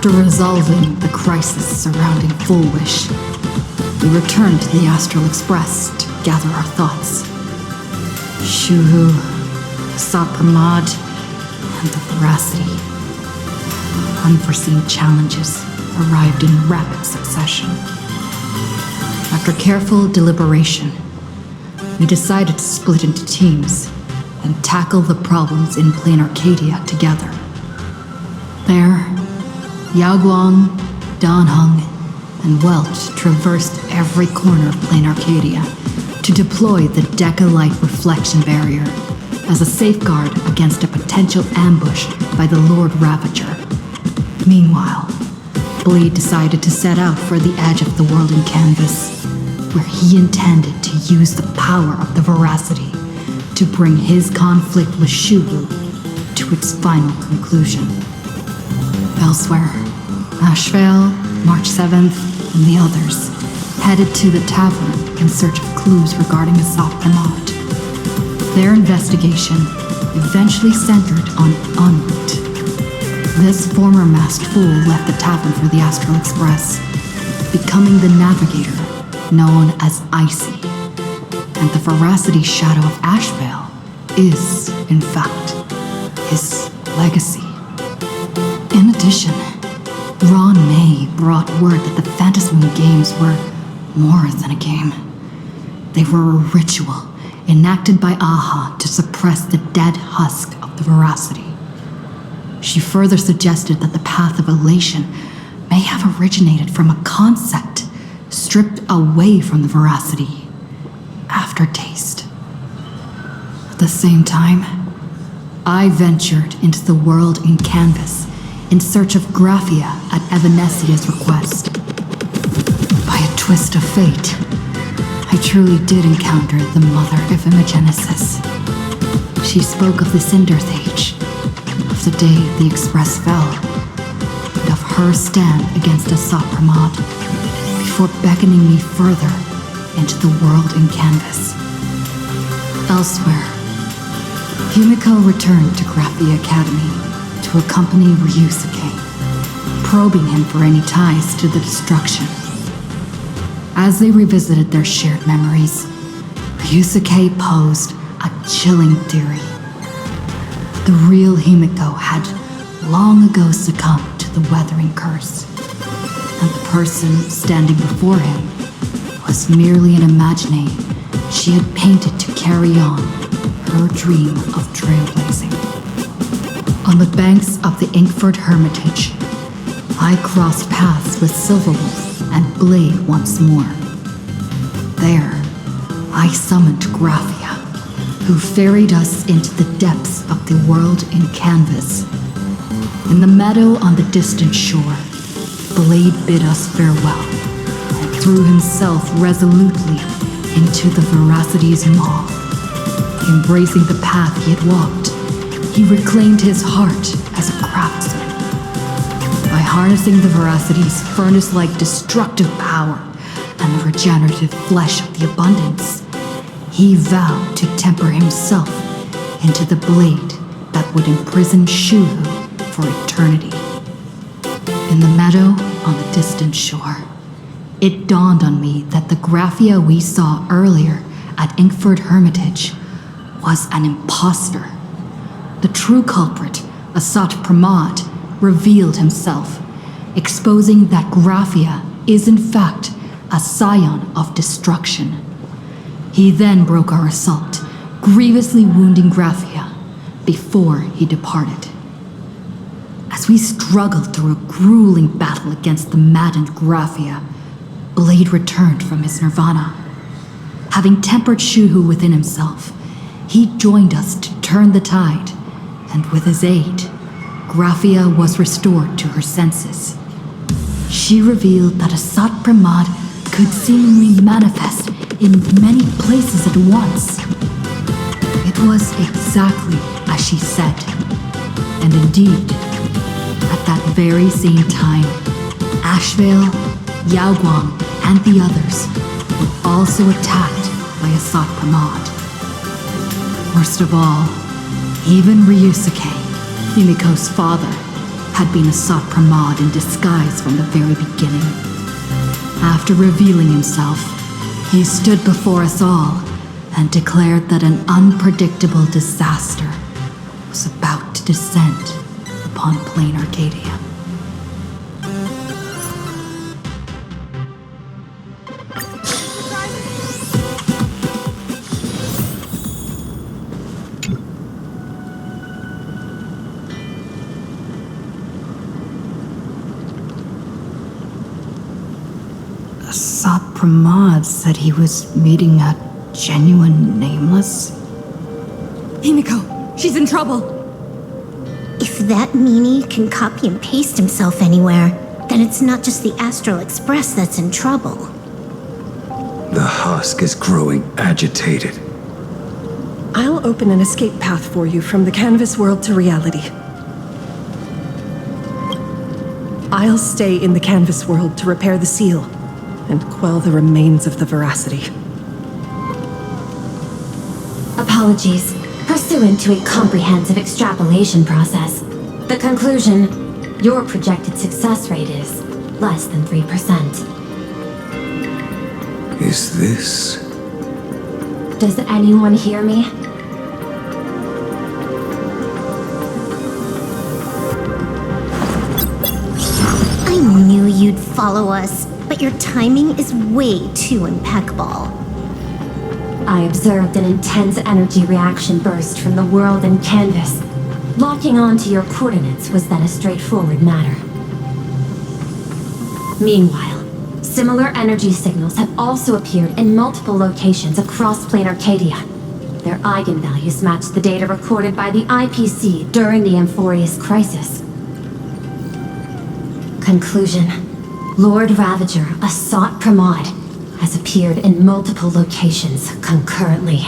After resolving the crisis surrounding Full Wish, we returned to the Astral Express to gather our thoughts. Shuhu, Sapramad, and the Veracity. Unforeseen challenges arrived in rapid succession. After careful deliberation, we decided to split into teams and tackle the problems in Plain Arcadia together. There, Yaoguang, Danheng, and Welch traversed every corner of Plain Arcadia to deploy the Deca-Light reflection barrier as a safeguard against a potential ambush by the Lord Ravager. Meanwhile, Blade decided to set out for the edge of the world in Canvas, where he intended to use the power of the Veracity to bring his conflict with Shuhu to its final conclusion. Elsewhere, Ashvale, March 7th, and the others headed to the tavern in search of clues regarding Asap Pramod. Their investigation eventually centered on Unwit. This former masked fool left the tavern for the Astral Express, becoming the navigator known as Icy. And the Veracity shadow of Ashvale is, in fact, his legacy. In addition, Ron May brought word that the Phantasmoon games were more than a game. They were a ritual enacted by Aha to suppress the dead husk of the Veracity. She further suggested that the path of elation may have originated from a concept stripped away from the Veracity: aftertaste. At the same time, I ventured into the world in Canvas in search of Graphia at Evanesia's request. By a twist of fate, I truly did encounter the mother of Imogenesis. She spoke of the Cinder Age, of the day the Express fell, and of her stand against Asap Pramod, before beckoning me further into the world in Canvas. Elsewhere, Himiko returned to Graphia Academy to accompany Ryusuke, probing him for any ties to the destruction. As they revisited their shared memories, Ryusuke posed a chilling theory. The real Himiko had long ago succumbed to the Weathering Curse, and the person standing before him was merely an imagining she had painted to carry on her dream of trailblazing. On the banks of the Inkford Hermitage, I crossed paths with Silverwolf and Blade once more. There, I summoned Graphia, who ferried us into the depths of the world in Canvas. In the meadow on the distant shore, Blade bid us farewell and threw himself resolutely into the Veracity's maw. Embracing the path he had walked, he reclaimed his heart as a craftsman. By harnessing the Veracity's furnace-like destructive power and the regenerative flesh of the abundance, he vowed to temper himself into the blade that would imprison Shuhu for eternity. In the meadow on the distant shore, it dawned on me that the Graphia we saw earlier at Inkford Hermitage was an imposter. The true culprit, Asat Pramod, revealed himself, exposing that Graphia is in fact a scion of destruction. He then broke our assault, grievously wounding Graphia before he departed. As we struggled through a grueling battle against the maddened Graphia, Blade returned from his nirvana. Having tempered Shuhu within himself, he joined us to turn the tide, and with his aid, Graphia was restored to her senses. She revealed that Asat Pramod could seemingly manifest in many places at once. It was exactly as she said, and indeed, at that very same time, Ashvale, Yaoguang, and the others were also attacked by Asat Pramod. Worst of all, even Ryusuke, Himiko's father, had been a Sot Pramod in disguise from the very beginning. After revealing himself, he stood before us all and declared that an unpredictable disaster was about to descend upon plain Arcadia. Sot Pramod said he was meeting a genuine Nameless. Himiko, she's in trouble. If that meanie can copy and paste himself anywhere, then it's not just the Astral Express that's in trouble. The husk is growing agitated. I'll open an escape path for you from the canvas world to reality. I'll stay in the canvas world to repair the seal and quell the remains of the veracity. Apologies. Pursuant to a comprehensive extrapolation process, the conclusion, your projected success rate is less than 3%. Is this... Does anyone hear me? I knew you'd follow us, but your timing is way too impeccable. I observed an intense energy reaction burst from the world and canvas. Locking onto your coordinates was then a straightforward matter. Meanwhile, similar energy signals have also appeared in multiple locations across plain Arcadia. Their eigenvalues match the data recorded by the IPC during the Amphorius crisis. Conclusion. Lord Ravager, a Sot Pramod, has appeared in multiple locations concurrently.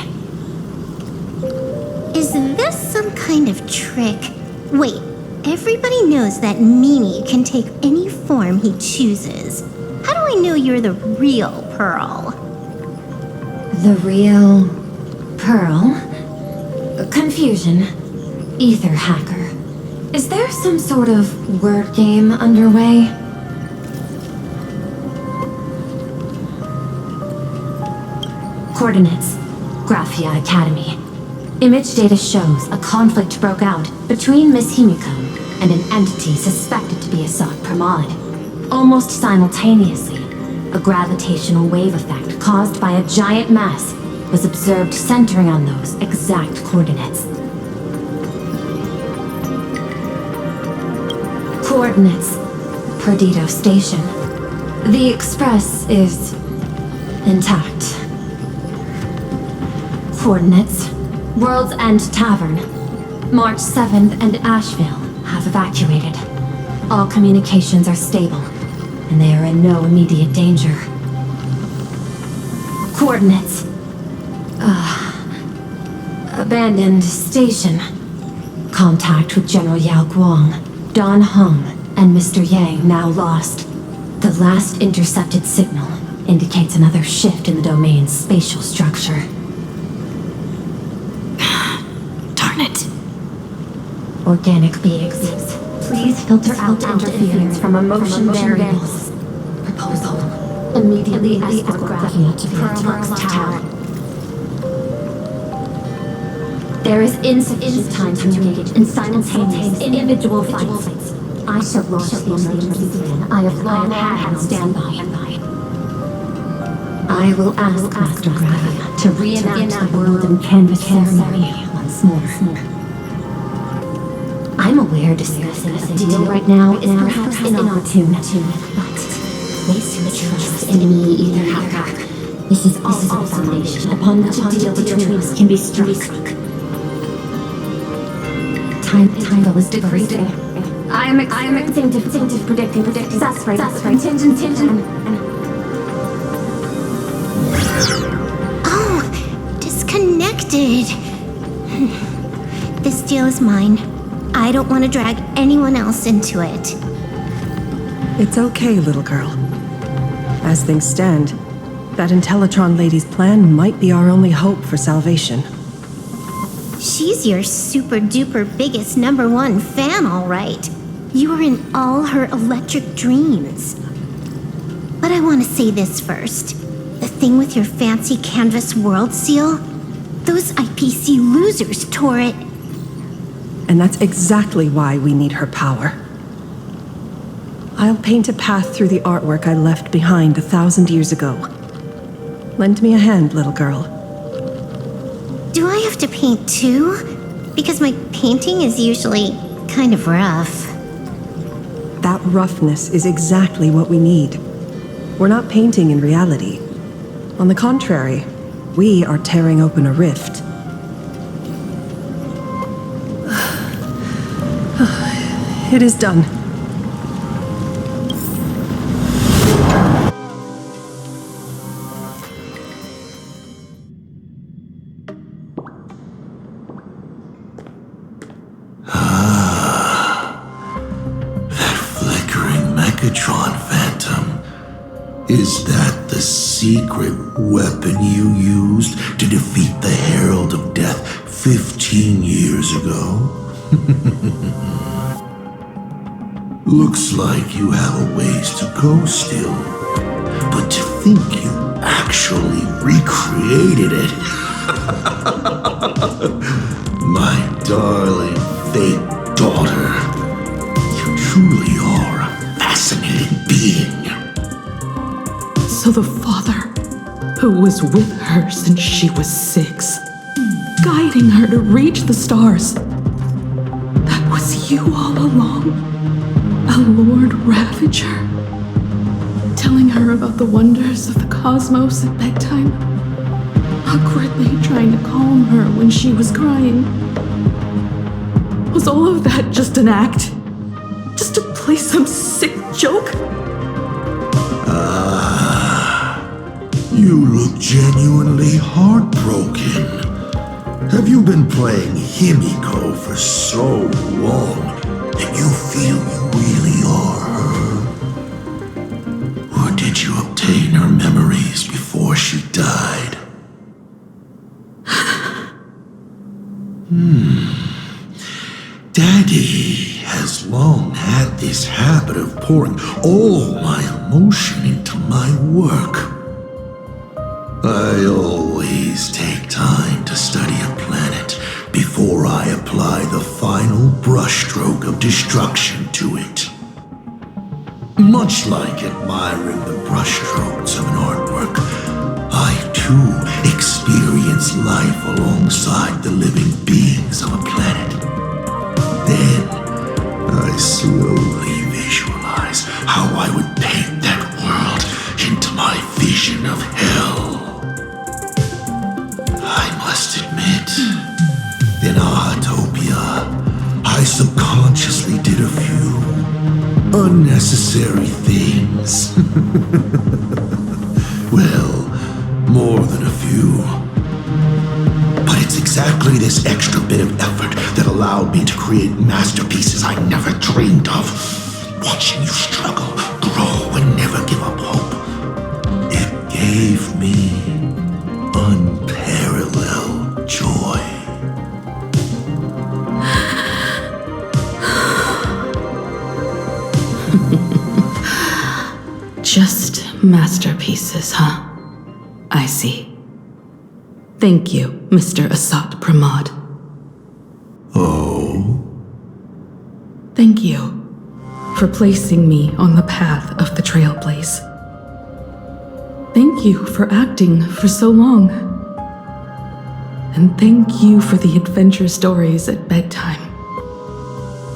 Is this some kind of trick? Wait, everybody knows that meanie can take any form he chooses. How do I know you're the real Pearl? The real... Pearl? Confusion. Ether hacker. Is there some sort of word game underway? Coordinates. Graphia Academy. Image data shows a conflict broke out between Miss Himiko and an entity suspected to be a Sot Pramod. Almost simultaneously, a gravitational wave effect caused by a giant mass was observed centering on those exact coordinates. Coordinates. Perdido Station. The Express is... intact. Coordinates. World's End Tavern. March 7th and Asheville have evacuated. All communications are stable, and they are in no immediate danger. Coordinates. Abandoned station. Contact with General Yao Guang, Don Hung, and Mr. Yang now lost. The last intercepted signal indicates another shift in the domain's spatial structure. Darn it. Organic beings, please filter out interference from emotion variables. Proposal. Immediately escort Graphia to Pearl's Tower. There is insufficient time to engage in simultaneous individual fights. I shall launch the emergency plan I have long had on standby. I will ask Master Graphia to reenact the world and canvas ceremony once more. I'm aware discussing a deal right now is perhaps inopportune, but place your trust in me, Ether Hacker. This is also the foundation upon which a deal between us can be struck. Time is decreasing. I am experiencing difficulty predicting success rate contingency. Oh, disconnected. This deal is mine. I don't want to drag anyone else into it. It's okay, little girl. As things stand, that Intellitron lady's plan might be our only hope for salvation. She's your super duper biggest #1 fan, all right. You were in all her electric dreams. But I want to say this first. The thing with your fancy canvas world seal? Those IPC losers tore it. And that's exactly why we need her power. I'll paint a path through the artwork I left behind 1,000 years ago. Lend me a hand, little girl. Do I have to paint too? Because my painting is usually kind of rough. That roughness is exactly what we need. We're not painting in reality. On the contrary, we are tearing open a rift. It is done. Phantom. Is that the secret weapon you used to defeat the Herald of Death 15 years ago? Looks like you have a ways to go still. But to think you actually recreated it. My darling fake daughter. You truly are a fascinating being. So the father, who was with her since she was 6, guiding her to reach the stars, that was you all along? A Lord Ravager? Telling her about the wonders of the cosmos at bedtime? Awkwardly trying to calm her when she was crying? Was all of that just an act? Just to play some sick joke? You look genuinely heartbroken. Have you been playing Himiko for so long that you feel you really are her? Or did you obtain her memories before she died? Daddy has long had this habit of pouring all my emotion into my work. I always take time to study a planet before I apply the final brushstroke of destruction to it. Much like admiring the brushstrokes of an artwork, I too experience life alongside the living beings of a planet. Then I slowly visualize how I would paint that world into my vision of hell. I must admit, in Ahatopia, I subconsciously did a few unnecessary things. Well, more than a few. But it's exactly this extra bit of effort that allowed me to create masterpieces I never dreamed of. Watching you struggle, grow, and never give up hope. It gave me unparalleled joy. Just masterpieces, huh? I see. Thank you, Mr. Asat Pramod. Oh? Thank you for placing me on the path of the Trailblaze. Thank you for acting for so long. And thank you for the adventure stories at bedtime.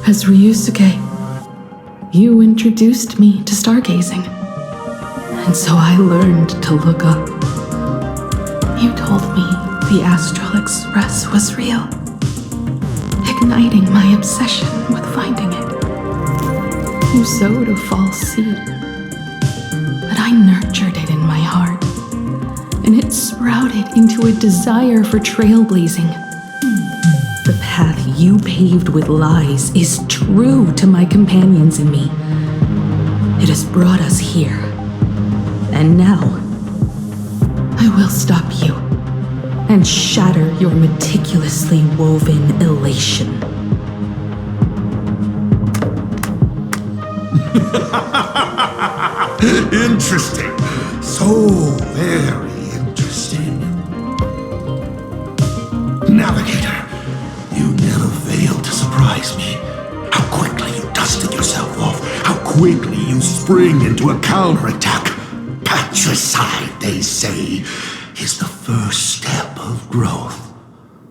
As Ryusuke, you introduced me to stargazing. And so I learned to look up. You told me the Astral Express was real, igniting my obsession with finding it. You sowed a false seed, but I nurtured it in my heart, and it sprouted into a desire for trailblazing. The path you paved with lies is true to my companions and me. It has brought us here, and now I will stop you and shatter your meticulously woven elation. Interesting. So very interesting. Navigator, you never fail to surprise me. How quickly you dusted yourself off. How quickly you spring into a counterattack. Patricide, they say, is the first step of growth.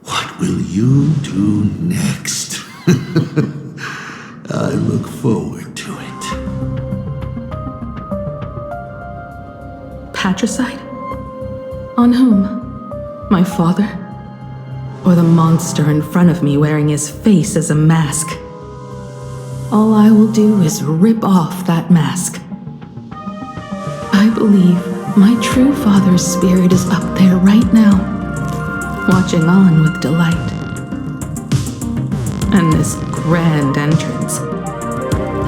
What will you do next? I look forward to it. Patricide? On whom? My father? Or the monster in front of me wearing his face as a mask? All I will do is rip off that mask. I believe my true father's spirit is up there right now, watching on with delight. And this grand entrance.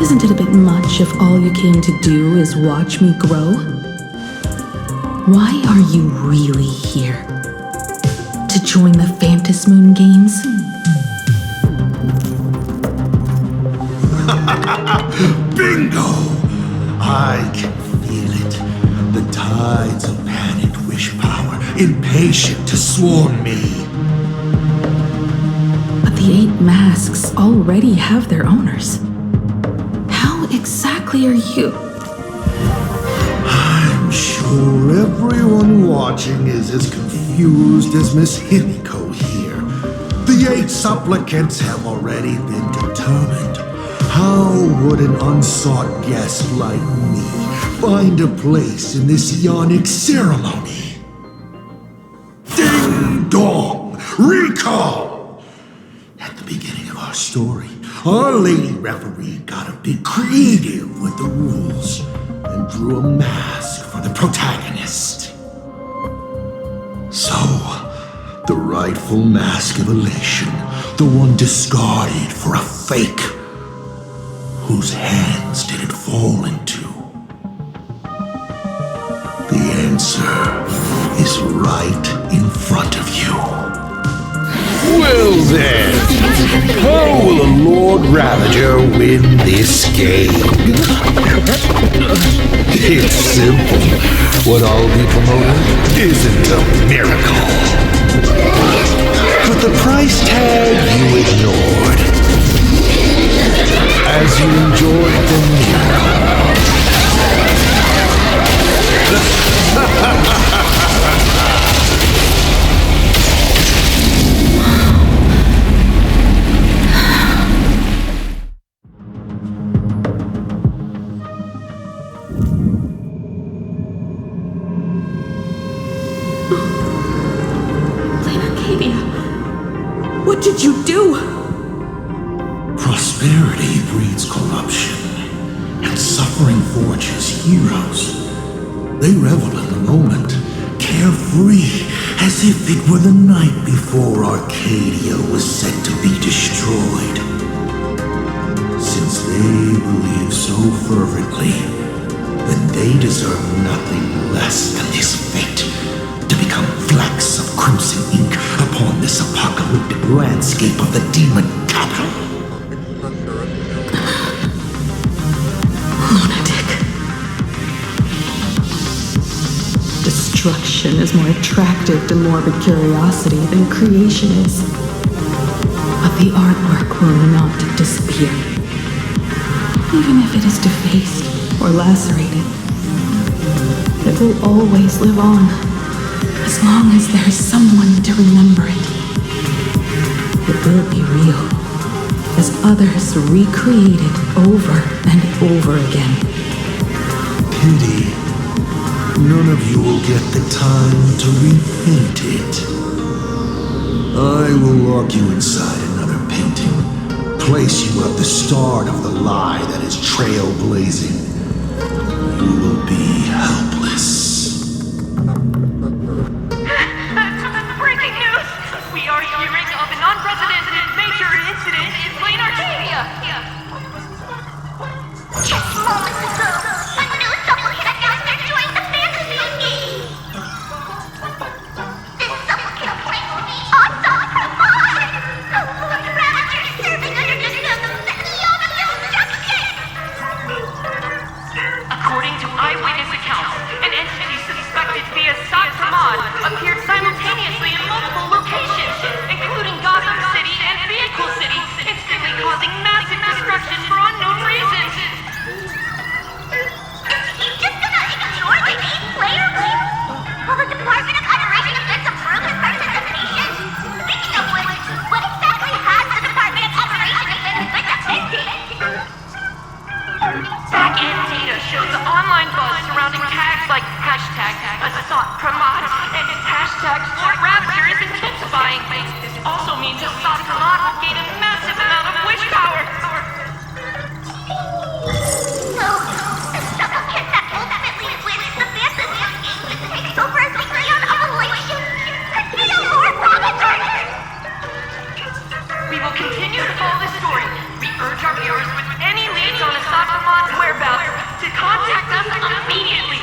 Isn't it a bit much if all you came to do is watch me grow? Why are you really here? To join the Phantasmoon Games? Bingo! I can feel it. The tides of panicked wish power, impatient to swarm me. But the 8 masks already have their owners. How exactly are you? I'm sure everyone watching is as confused as Miss Himiko here. The 8 supplicants have already been determined. How would an unsought guest like me find a place in this yonic ceremony? Ding dong! Recall! At the beginning of our story, our lady referee got a bit creative with the rules and drew a mask for the protagonist. So, the rightful mask of elation, the one discarded for a fake. Whose hands did it fall into? The answer is right in front of you. Well then, how will a Lord Ravager win this game? It's simple. What I'll be promoting isn't a miracle. But the price tag you ignored. As you enjoyed the miracle. What did you do? Prosperity breeds corruption, and suffering forges heroes. They revel in the moment, carefree, as if it were the night before Arcadia was set to be destroyed. Since they believe so fervently, then they deserve nothing less than this fate, to become flecks of crimson ink upon this apocalyptic landscape of the demon capital. Lunatic. Destruction is more attractive to morbid curiosity than creation is. But the artwork will not disappear. Even if it is defaced or lacerated, it will always live on, as long as there is someone to remember it. It will be real, as others recreate it over and over again. Pity. None of you will get the time to repaint it. I will lock you inside another painting, place you at the start of the lie that is trailblazing. You will be helpless. Breaking news! We are hearing of an unprecedented major incident in Plain Arcadia! Just moments ago, a new supplicant announced they're joining the fantasy game. This supplicant claims to be awesome Herman, a Lord Ravager serving under the name of the Eon of Destruction. According to eyewitness accounts, an entity suspected to be a Sot Pramod appeared simultaneously in multiple locations, including Gotham City and Vehicle City, instantly causing massive destruction for unknown reasons. You just gonna ignore the main player, please? Will the Department of Operation Defense approve his participation? Speaking of which, what exactly has the Department of Operation Defense been defending? Back-end data shows the online buzz surrounding tags like hashtag Assault Pramod and hashtag Lord Ravager is intensifying. This also means Assault Pramod will gain a massive amount of wish power. So, the supplicant that ultimately wins the fantasy game and takes over as the Leon of Elation could be a Lord Ravager! We will continue to follow this story. We urge our viewers with any leads on Assault Pramad's whereabouts to contact us immediately.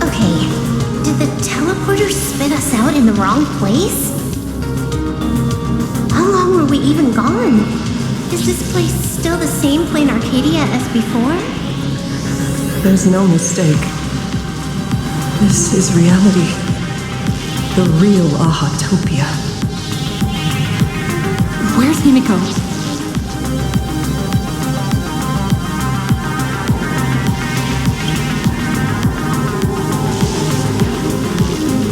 Okay, did the teleporter spit us out in the wrong place? How long were we even gone? Is this place still the same plain Arcadia as before? There's no mistake. This is reality. The real Ahatopia. Where's Himiko?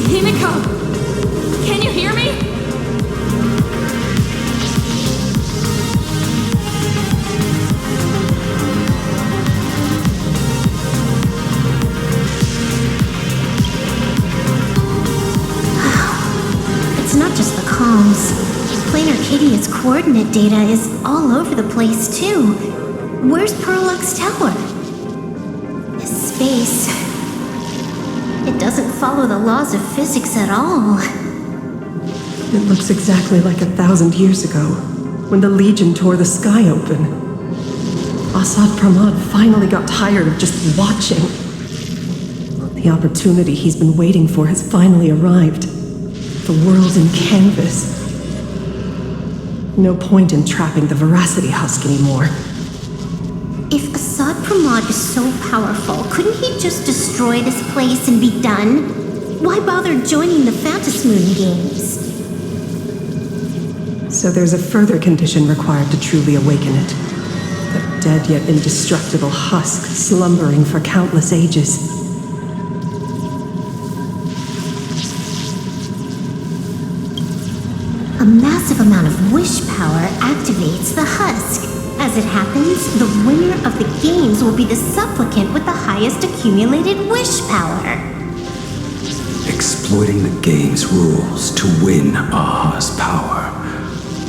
Himiko! Can you hear me? It's not just the comms. Plain Arcadia's coordinate data is all over the place, too. Where's Perlux Tower? Space. It doesn't follow the laws of physics at all. It looks exactly like 1,000 years ago, when the Legion tore the sky open. Asad Pramod finally got tired of just watching. The opportunity he's been waiting for has finally arrived. The world in canvas. No point in trapping the Veracity Husk anymore. If Asad Pramod is so powerful, couldn't he just destroy this place and be done? Why bother joining the Phantasmoon games? So there's a further condition required to truly awaken it. The dead yet indestructible husk slumbering for countless ages. A massive amount of wish power activates the husk. As it happens, the winner of the games will be the supplicant with the highest accumulated wish power. Exploiting the game's rules to win Aha's power,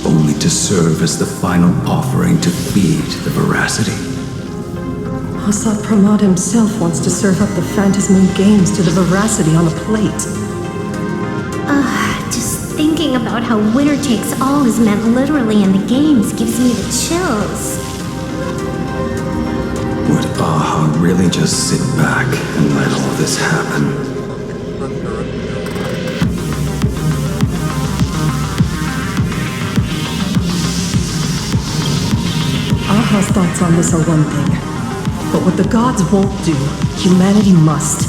only to serve as the final offering to feed the Veracity. Asad Pramod himself wants to serve up the Phantasmoon games to the Veracity on a plate. Just thinking about how winner takes all is meant literally in the games gives me the chills. Would Aha really just sit back and let all this happen? Aha's thoughts on this are one thing. But what the gods won't do, humanity must.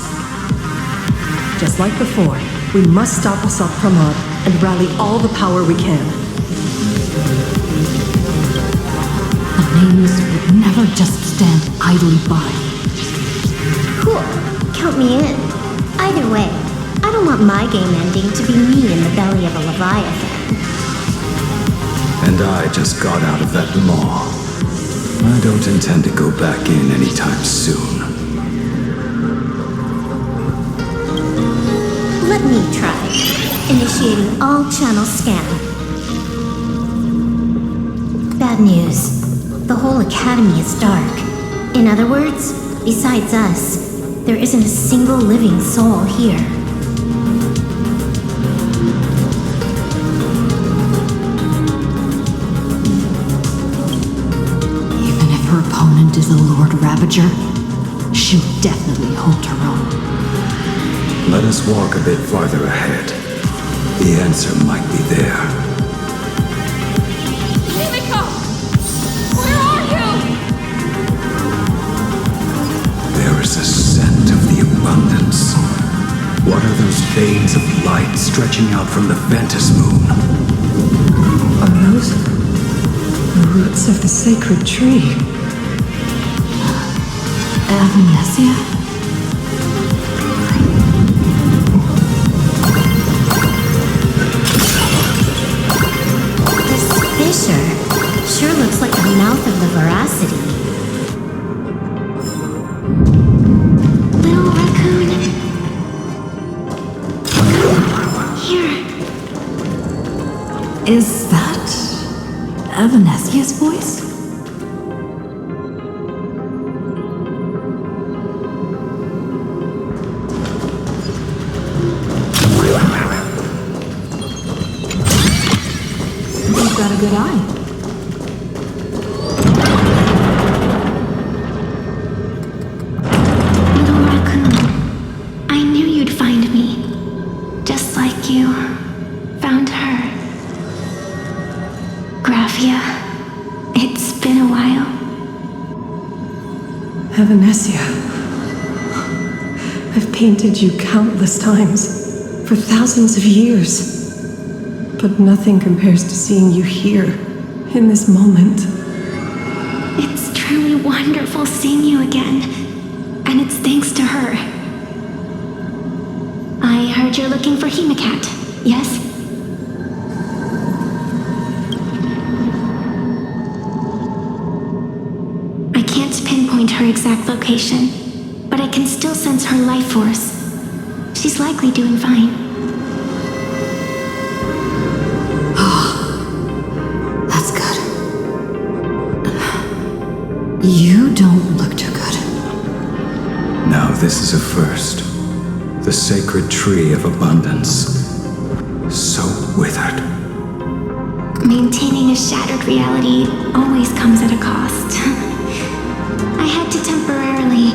Just like before, we must stop Asad Pramod and rally all the power we can. The names would never just stand idly by. Cool. Count me in. Either way, I don't want my game ending to be me in the belly of a Leviathan. And I just got out of that maw. I don't intend to go back in anytime soon. Let me try. Initiating all channel scan. Bad news. The whole academy is dark. In other words, besides us, there isn't a single living soul here. Even if her opponent is a Lord Ravager, she'll definitely hold her own. Let us walk a bit farther ahead. The answer might be there. Himiko! Where are you? There is a scent of the abundance. What are those veins of light stretching out from the Ventus moon? Are those the roots of the sacred tree? Evanesia? This fissure sure looks like the mouth of the Veracity. Little raccoon. Here. Is that Evanesia's voice? You've got a good eye. Little raccoon, I knew you'd find me. Just like you found her. Graphia, it's been a while. Evanesia. I've painted you countless times, for thousands of years. But nothing compares to seeing you here, in this moment. It's truly wonderful seeing you again. And it's thanks to her. I heard you're looking for Hemicat, yes? I can't pinpoint her exact location, but I can still sense her life force. She's likely doing fine. That's good. You don't look too good. Now this is a first. The sacred tree of abundance. So withered. Maintaining a shattered reality always comes at a cost. I had to temporarily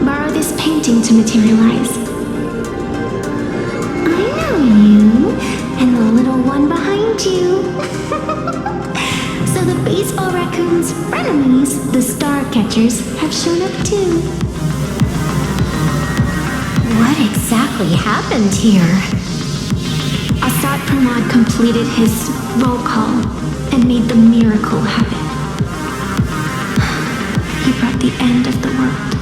borrow this painting to materialize. I know you, and the little one behind you. So the baseball raccoon's frenemies, the star catchers, have shown up too. What exactly happened here? Assad Pramod completed his roll call and made the miracle happen. He brought the end of the world.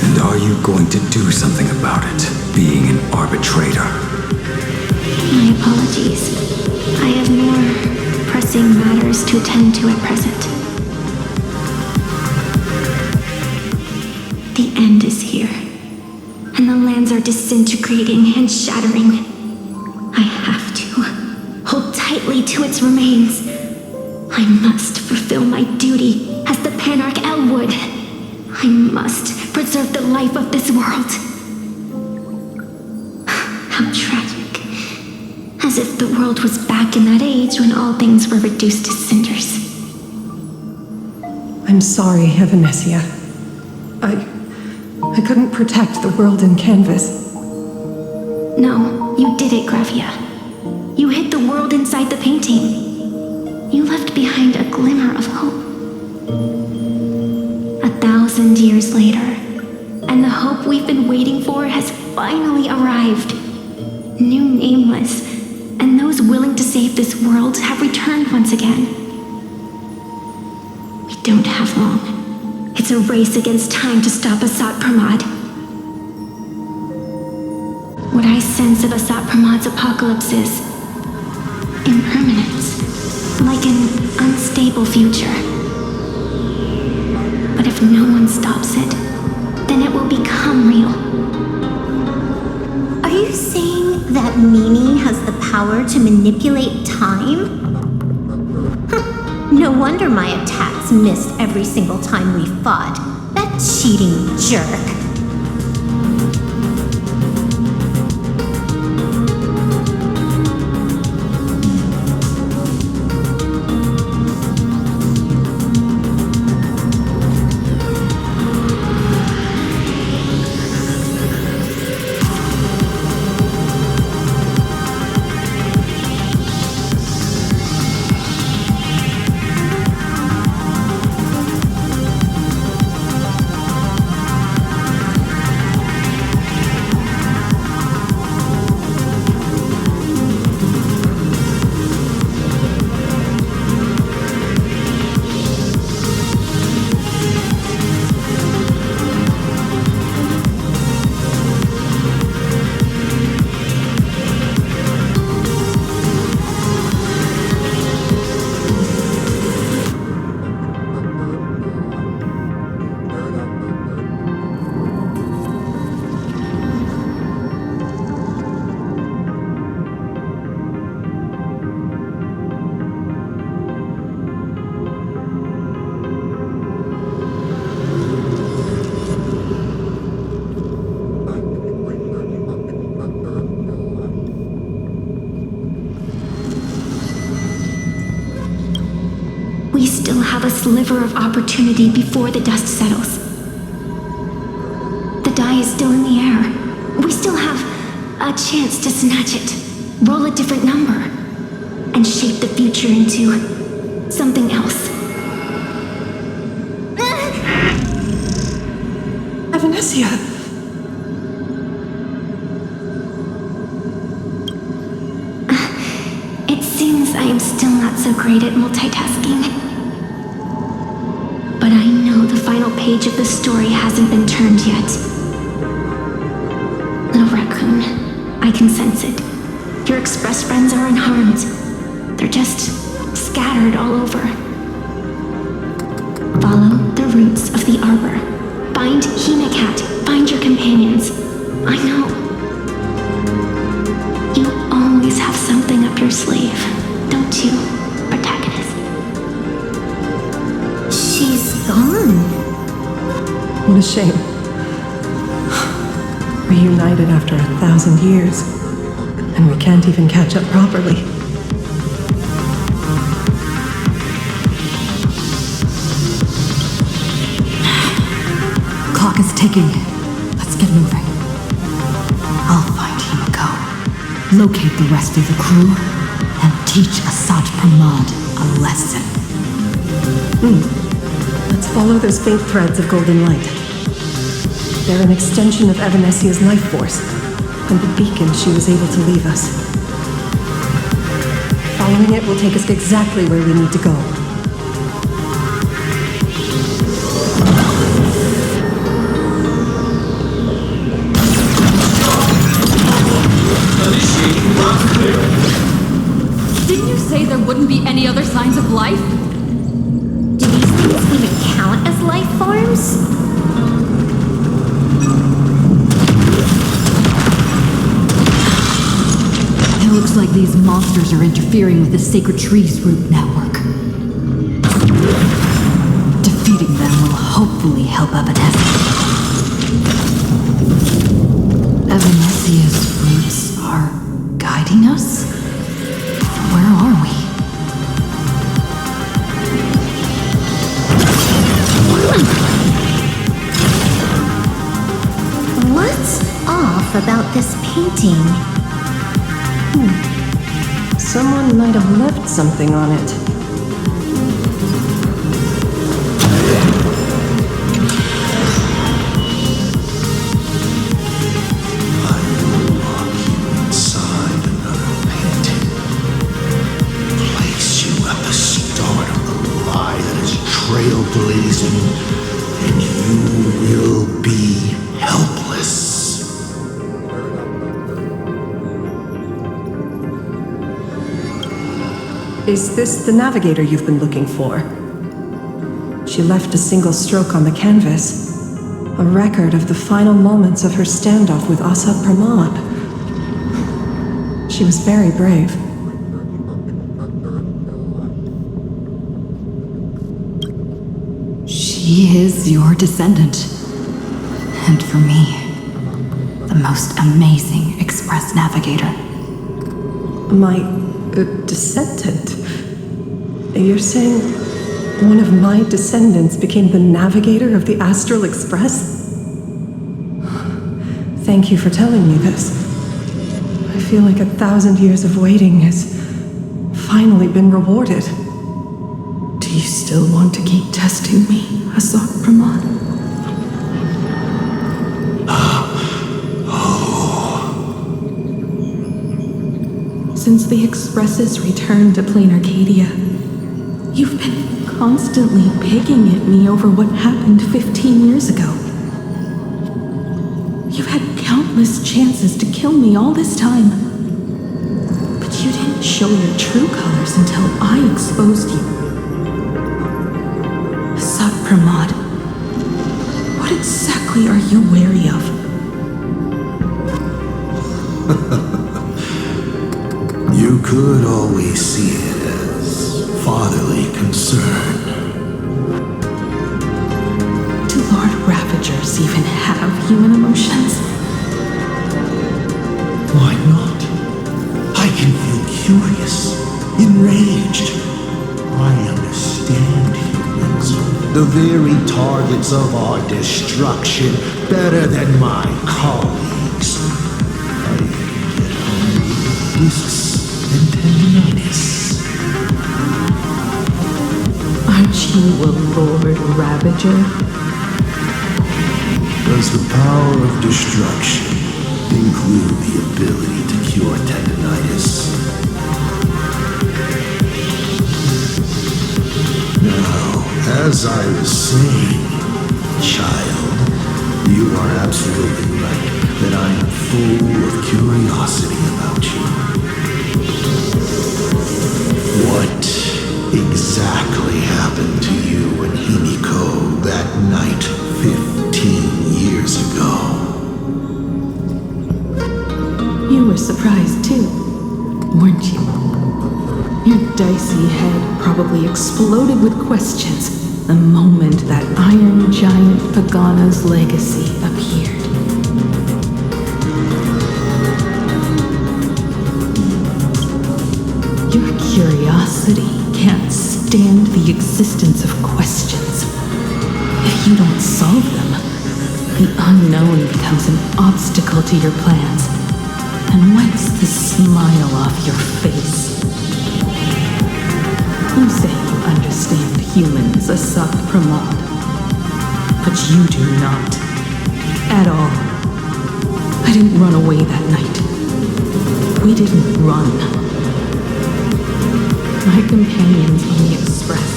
And are you going to do something about it, being an arbitrator? My apologies. I have more pressing matters to attend to at present. The end is here, and the lands are disintegrating and shattering. I have to hold tightly to its remains. I must fulfill my duty as the Panarch Elwood. I must preserve the life of this world. How tragic. As if the world was back in that age when all things were reduced to cinders. I'm sorry, Evanesia. I couldn't protect the world in canvas. No, you did it, Gravia. You hid the world inside the painting. You left behind a glimmer of hope. 1,000 years later, and the hope we've been waiting for has finally arrived. New Nameless, and those willing to save this world have returned once again. We don't have long. It's a race against time to stop Assad Pramod. What I sense of Assad Pramod's apocalypse is impermanence, like an unstable future. But if no one stops it, then it will become real. Are you saying that Mimi has the power to manipulate time? No wonder my attacks missed every single time we fought. That cheating jerk. sliver of opportunity before the dust settles. The die is still in the air. We still have a chance to snatch it, roll a different number, and shape the future into something else. Evanescia! It seems I am still not so great at multitasking. But I know the final page of the story hasn't been turned yet. Little raccoon, I can sense it. Your express friends are unharmed. They're just scattered all over. Follow the roots of the arbor. Find Hinacat. Find your companions. I know. You always have something up your sleeve, don't you, protagonist? She's gone. What a shame. Reunited after 1,000 years, and we can't even catch up properly. Clock is ticking. Let's get moving. I'll find Himiko, locate the rest of the crew, and teach Asad Pramad a lesson. Let's follow those faint threads of golden light. They're an extension of Evanescia's life force, and the beacon she was able to leave us. Following it will take us exactly where we need to go. Didn't you say there wouldn't be any other signs of life? Do these things even count as life forms? It looks like these monsters are interfering with the Sacred Trees root network. Defeating them will hopefully help Evanescia. Evanescia's roots are guiding us? Where are we? What's off about this painting? Someone might have left something on it. I will lock you inside another painting. Place you at the start of the lie that is trailblazing, and you will be helpless. Is this the navigator you've been looking for? She left a single stroke on the canvas, a record of the final moments of her standoff with Asad Pramad. She was very brave. She is your descendant. And for me, the most amazing Express Navigator. My descendant? You're saying one of my descendants became the navigator of the Astral Express? Thank you for telling me this. I feel like 1,000 years of waiting has finally been rewarded. Do you still want to keep testing me, Asad Pramad? Since the Express's return to Plain Arcadia, you've been constantly picking at me over what happened 15 years ago. You've had countless chances to kill me all this time, but you didn't show your true colors until I exposed you. Asad Pramad, what exactly are you wary of? You could always see it as fatherly concern. Do Lord Ravagers even have human emotions? Why not? I can feel curious, enraged. I understand humans. The very targets of our destruction better than my colleagues. I get hungry with discs and tendinitis. Aren't you a Lord Ravager? Does the power of destruction include the ability to cure tendinitis? Now, as I was saying, child, you are absolutely right that I am full of curiosity about you. What exactly happened to you and Himiko that night 15 years ago? You were surprised too, weren't you? Your dicey head probably exploded with questions the moment that Iron Giant Pagana's legacy appeared. Your curiosity can't stand the existence of questions. If you don't solve them, the unknown becomes an obstacle to your plans and wipes the smile off your face. You say you understand humans, Asat Pramod, but you do not. At all. I didn't run away that night. We didn't run. My companions on the Express,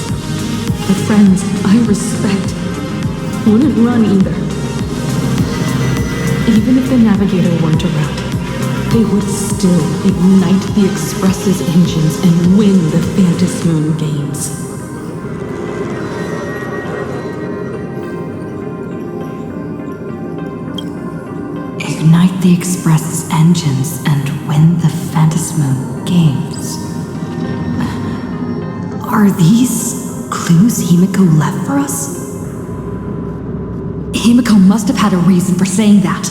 the friends I respect, wouldn't run either. Even if the Navigator weren't around, they would still ignite the Express's engines and win the Phantasmoon games. Ignite the Express's engines and win the Phantasmoon games. Are these clues Himiko left for us? Himiko must have had a reason for saying that.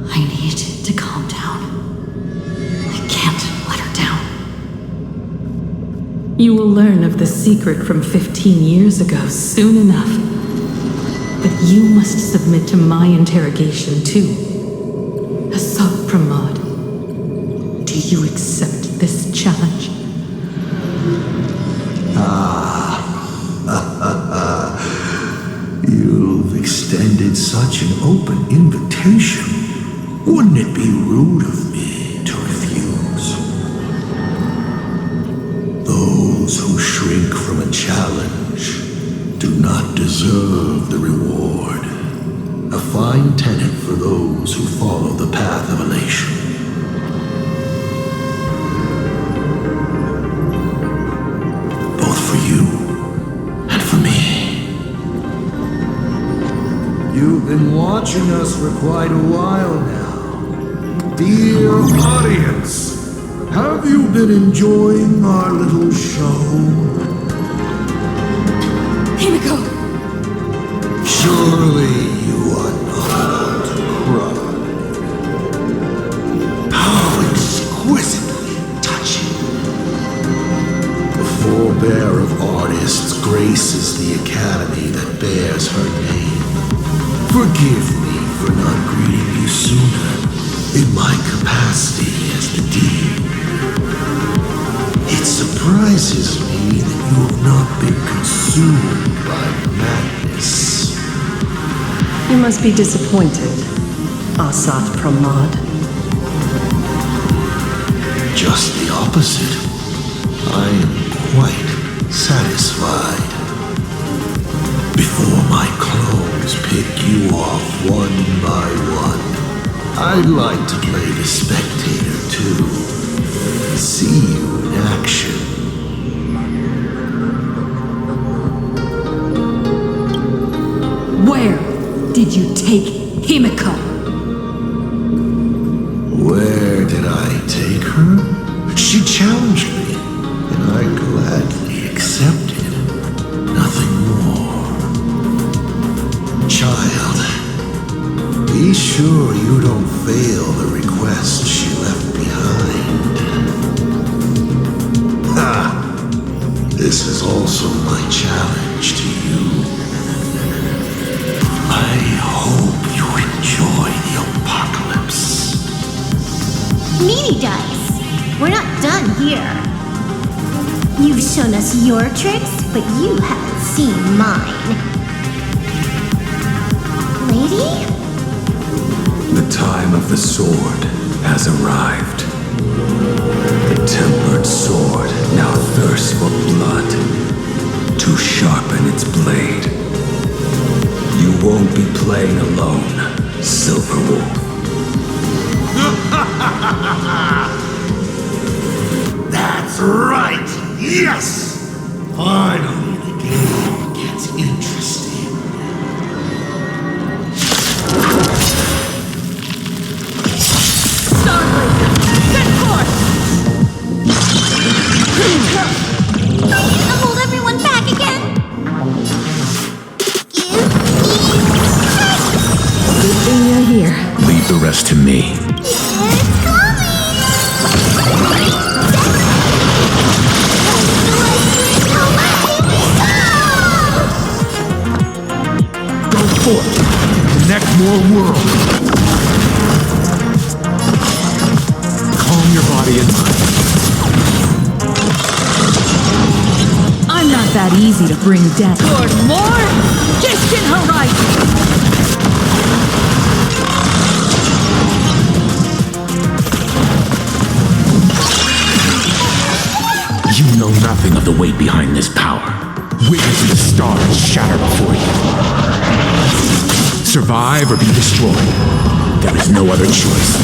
I need to calm down. I can't let her down. You will learn of the secret from 15 years ago soon enough. But you must submit to my interrogation too. Asat Pramod, do you accept this challenge? You've extended such an open invitation. Wouldn't it be rude of me to refuse? Those who shrink from a challenge do not deserve the reward. A fine tenet for those who follow the path of elation. Both for you and for me. You've been watching us for quite a while now. Dear audience, have you been enjoying our little show? Himiko! Surely you are not about to cry. How exquisitely touching. The forebear of artists graces the academy that bears her name. Forgive me for not greeting you sooner in my capacity as the Dean. It surprises me that you have not been consumed by madness. You must be disappointed, Asat Pramod. Just the opposite. I am quite satisfied. Before my clones pick you off one by one, I'd like to play the spectator too. See you in action. Where did you take Himiko? Where did I take her? She challenged me, and I gladly accepted. Nothing more. Child, be sure you don't fail the request she left behind. Ha! This is also my challenge to you. I hope you enjoy the apocalypse. Meanie Dice! We're not done here. You've shown us your tricks, but you haven't seen mine. Lady? The time of the sword has arrived. The tempered sword now thirsts for blood to sharpen its blade. You won't be playing alone, Silverwolf. That's right! Yes! Finally, the game gets interesting. Hold everyone back again! Good thing you're here. Leave the rest to me. It's Go forth. Connect more worlds. Calm your body and mind. I'm not that easy to bring down. Toward more distant horizon! You know nothing of the weight behind this power. Witness the stars shatter before you. Survive or be destroyed. There is no other choice.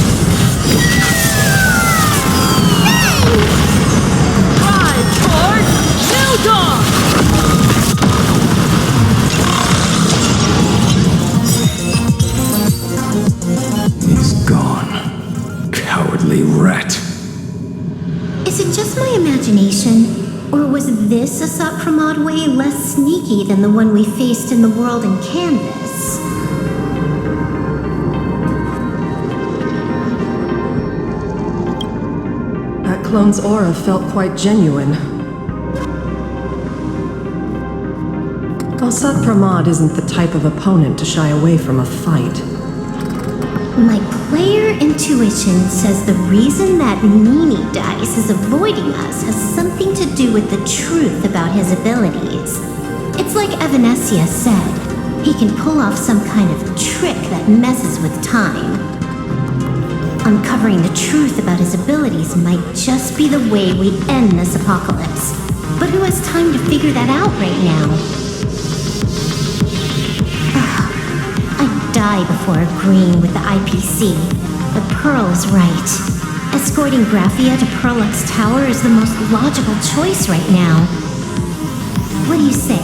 Drive toward New Dawn! He's gone. Cowardly rat. Is it just my imagination? Or was this Asat Pramod way less sneaky than the one we faced in the world in Canvas? That clone's aura felt quite genuine. Asat Pramod isn't the type of opponent to shy away from a fight. My player intuition says the reason that Meanie Dice is avoiding us has something to do with the truth about his abilities. It's like Evanescia said, he can pull off some kind of trick that messes with time. Uncovering the truth about his abilities might just be the way we end this apocalypse. But who has time to figure that out right now? I'd die before agreeing with the IPC, but Pearl is right. Escorting Graphia to Perlux Tower is the most logical choice right now. What do you say,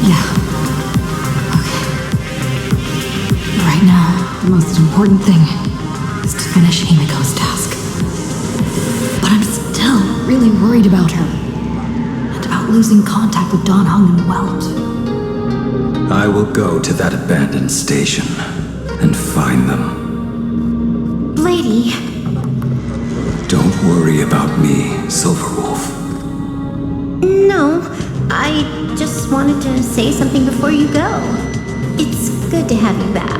Yeah. Okay. Right now, the most important thing is to finish Himiko's task. But I'm still really worried about her. And about losing contact with Don Hung and Welt. I will go to that abandoned station and find them. Lady? Don't worry about me, Silverwolf. No, I just wanted to say something before you go. It's good to have you back.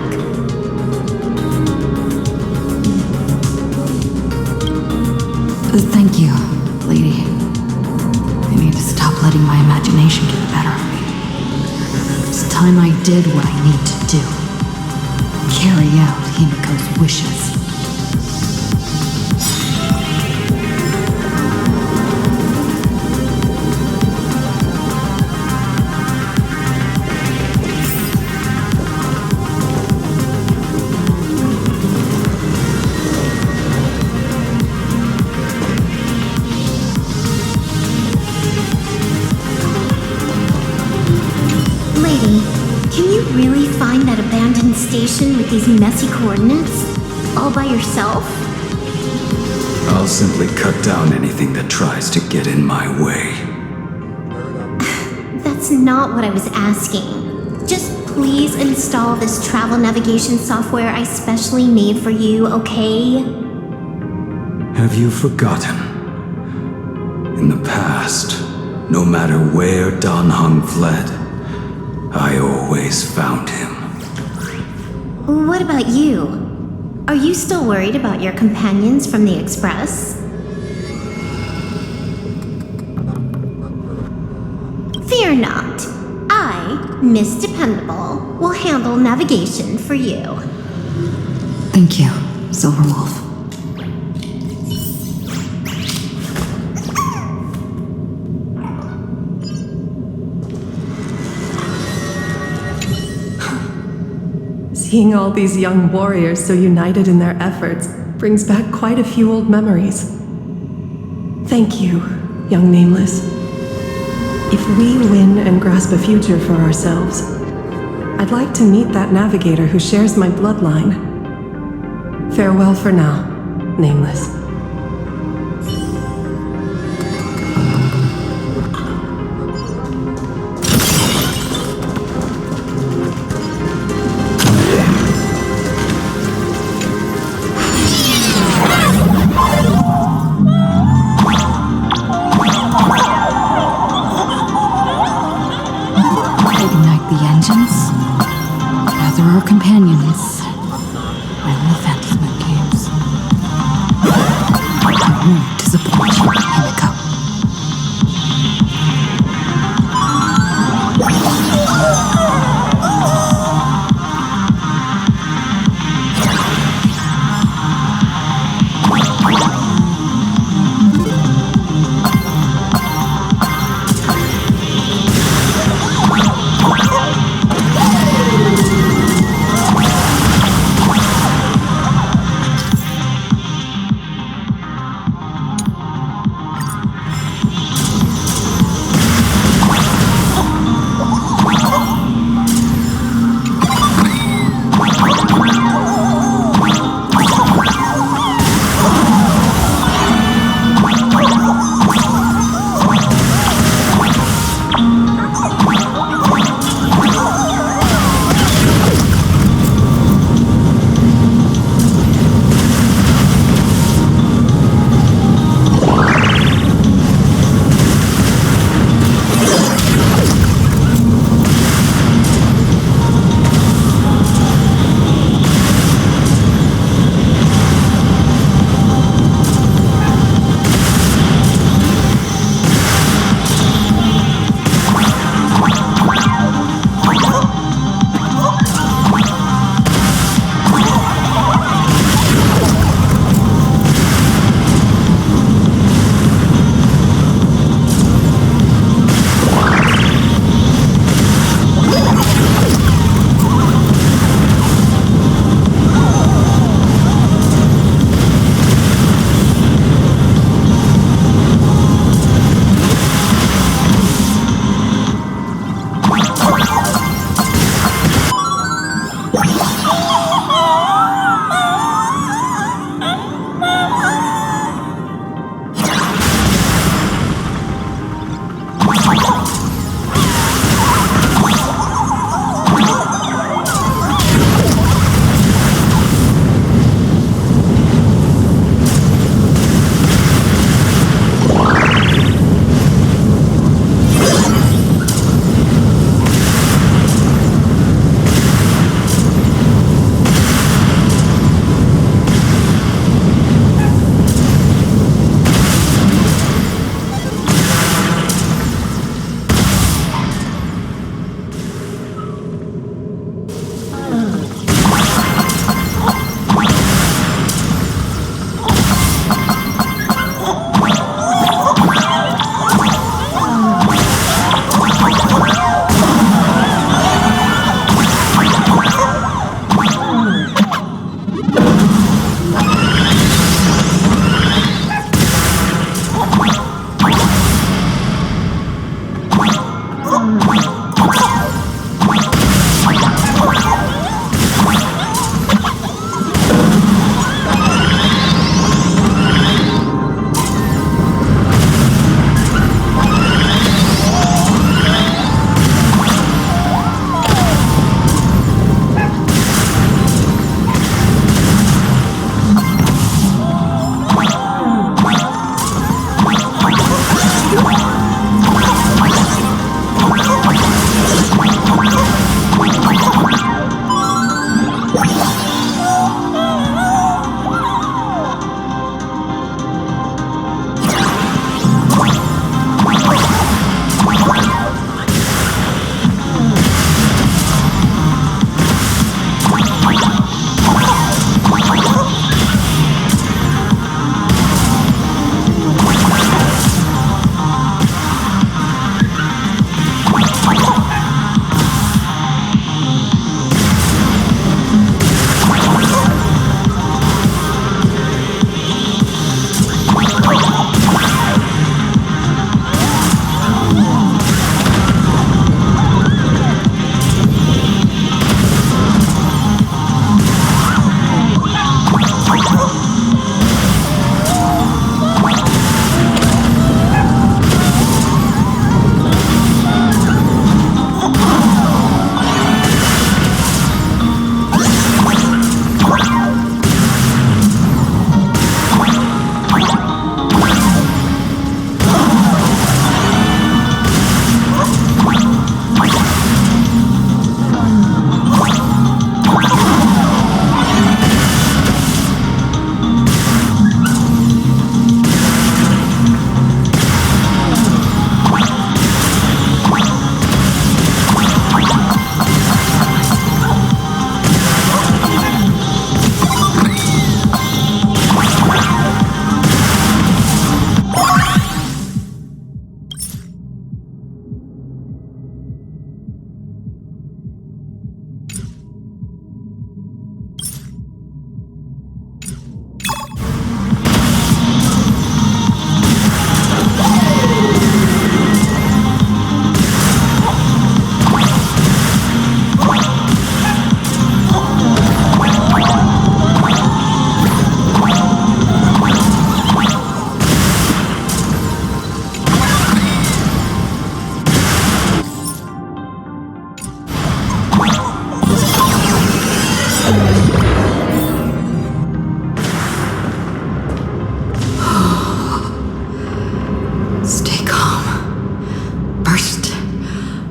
Thank you, lady. I need to stop letting my imagination get the better of me. It's time I did what I need to do. Carry out Himiko's wishes. Can you really find that abandoned station with these messy coordinates? All by yourself? I'll simply cut down anything that tries to get in my way. That's not what I was asking. Just please install this travel navigation software I specially made for you, okay? Have you forgotten? In the past, no matter where Dan Heng fled, I always found him. What about you? Are you still worried about your companions from the Express? Fear not. I, Miss Dependable, will handle navigation for you. Thank you, Silverwolf. Seeing all these young warriors so united in their efforts brings back quite a few old memories. Thank you, young Nameless. If we win and grasp a future for ourselves, I'd like to meet that navigator who shares my bloodline. Farewell for now, Nameless. Ignite the engines, gather our companions, and the Phantasm games. I won't disappoint you, Himiko.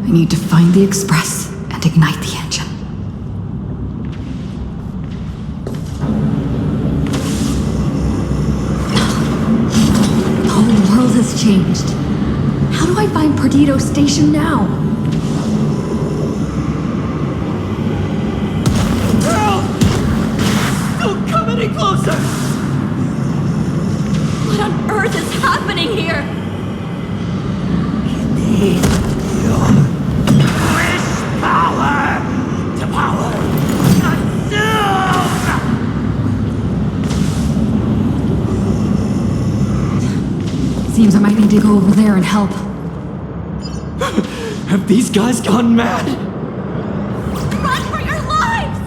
I need to find the express and ignite the engine. The whole world has changed. How do I find Perdido Station now? Girl! Don't come any closer! What on earth is happening here? Seems I might need to go over there and help. Have these guys gone mad? Run for your lives!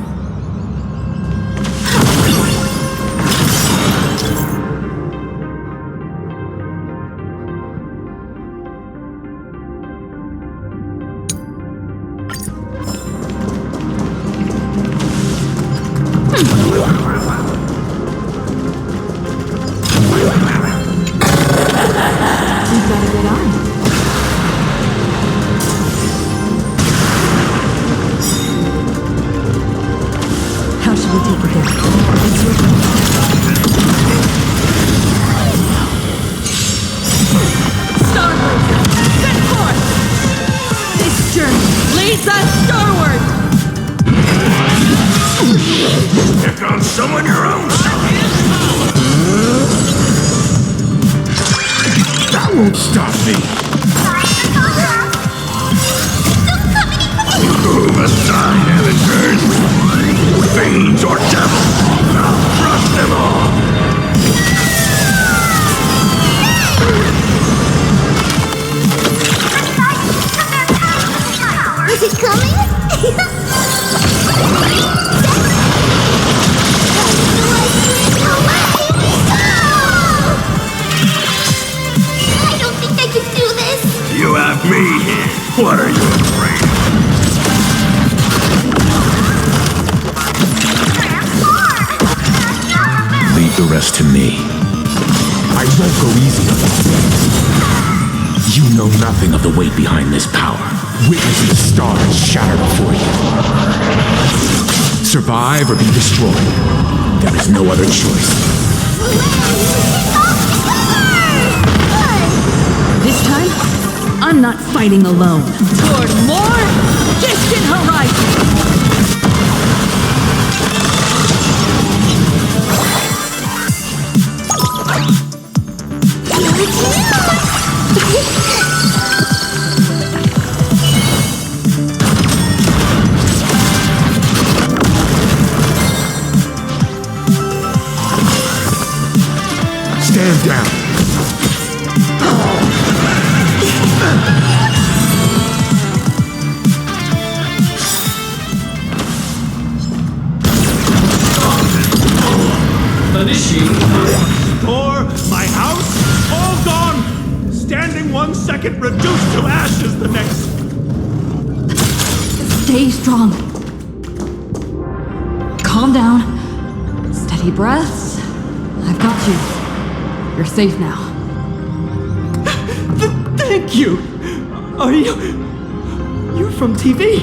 We've got a good eye. How should we take it there? It's your turn. Starboard! Set forth! This journey leads us starward! Pick on someone your own That won't stop me! Move aside, amateurs! Fiends or devils! I'll crush them all! Is it coming? I don't think I can do this. You have me here! What are you afraid of? Leave the rest to me. I won't go easy on you. You know nothing of the weight behind this power. Witness the stars shatter before you. Survive or be destroyed. There is no other choice. This time, I'm not fighting alone. Toward more distant horizons! Stand down. Store, my house, all gone! Standing 1 second, reduced to ashes the next. Stay strong. Calm down. Steady breaths. I've got you. You're safe now. Thank you! Are you... You're from TV?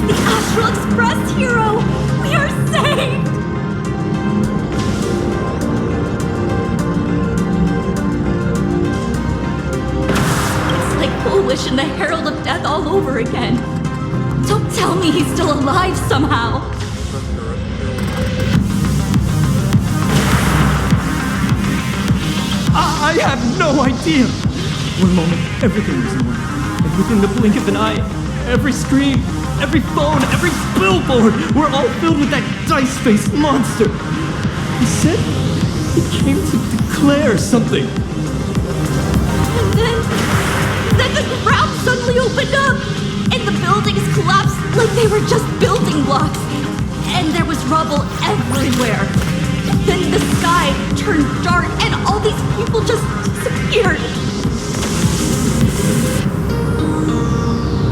The Astral Express hero! We are saved! It's like Polish and the Herald of Death all over again. Don't tell me he's still alive somehow. I have no idea! One moment, everything was normal. And within the blink of an eye, every screen, every phone, every billboard were all filled with that dice-faced monster. He said he came to declare something. And then the ground suddenly opened up, and the buildings collapsed like they were just building blocks. And there was rubble everywhere. Then the sky turned dark, and all these people just disappeared.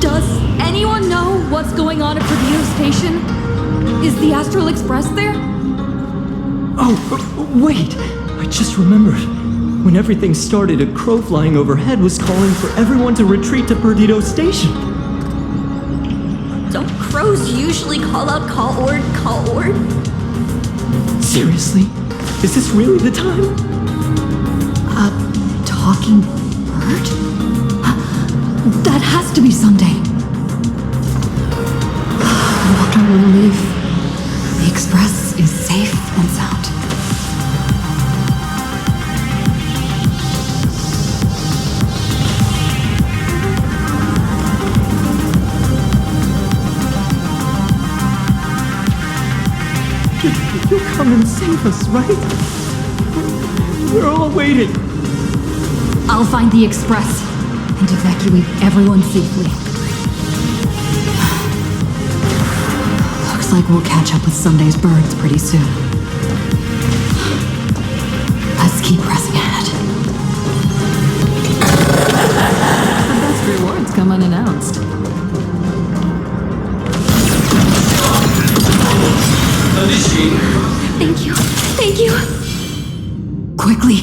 Does anyone know what's going on at Perdido Station? Is the Astral Express there? Oh, wait! I just remembered. When everything started, a crow flying overhead was calling for everyone to retreat to Perdido Station. Don't crows usually call out call ord, call ord? Seriously? Is this really the time? A talking bird? That has to be Sunday. What a relief. The Express is safe and sound. You'll come and save us, right? We're all waiting. I'll find the Express and evacuate everyone safely. Looks like we'll catch up with Sunday's birds pretty soon. Let's keep pressing ahead. The best rewards come unannounced. Thank you. Thank you. Quickly.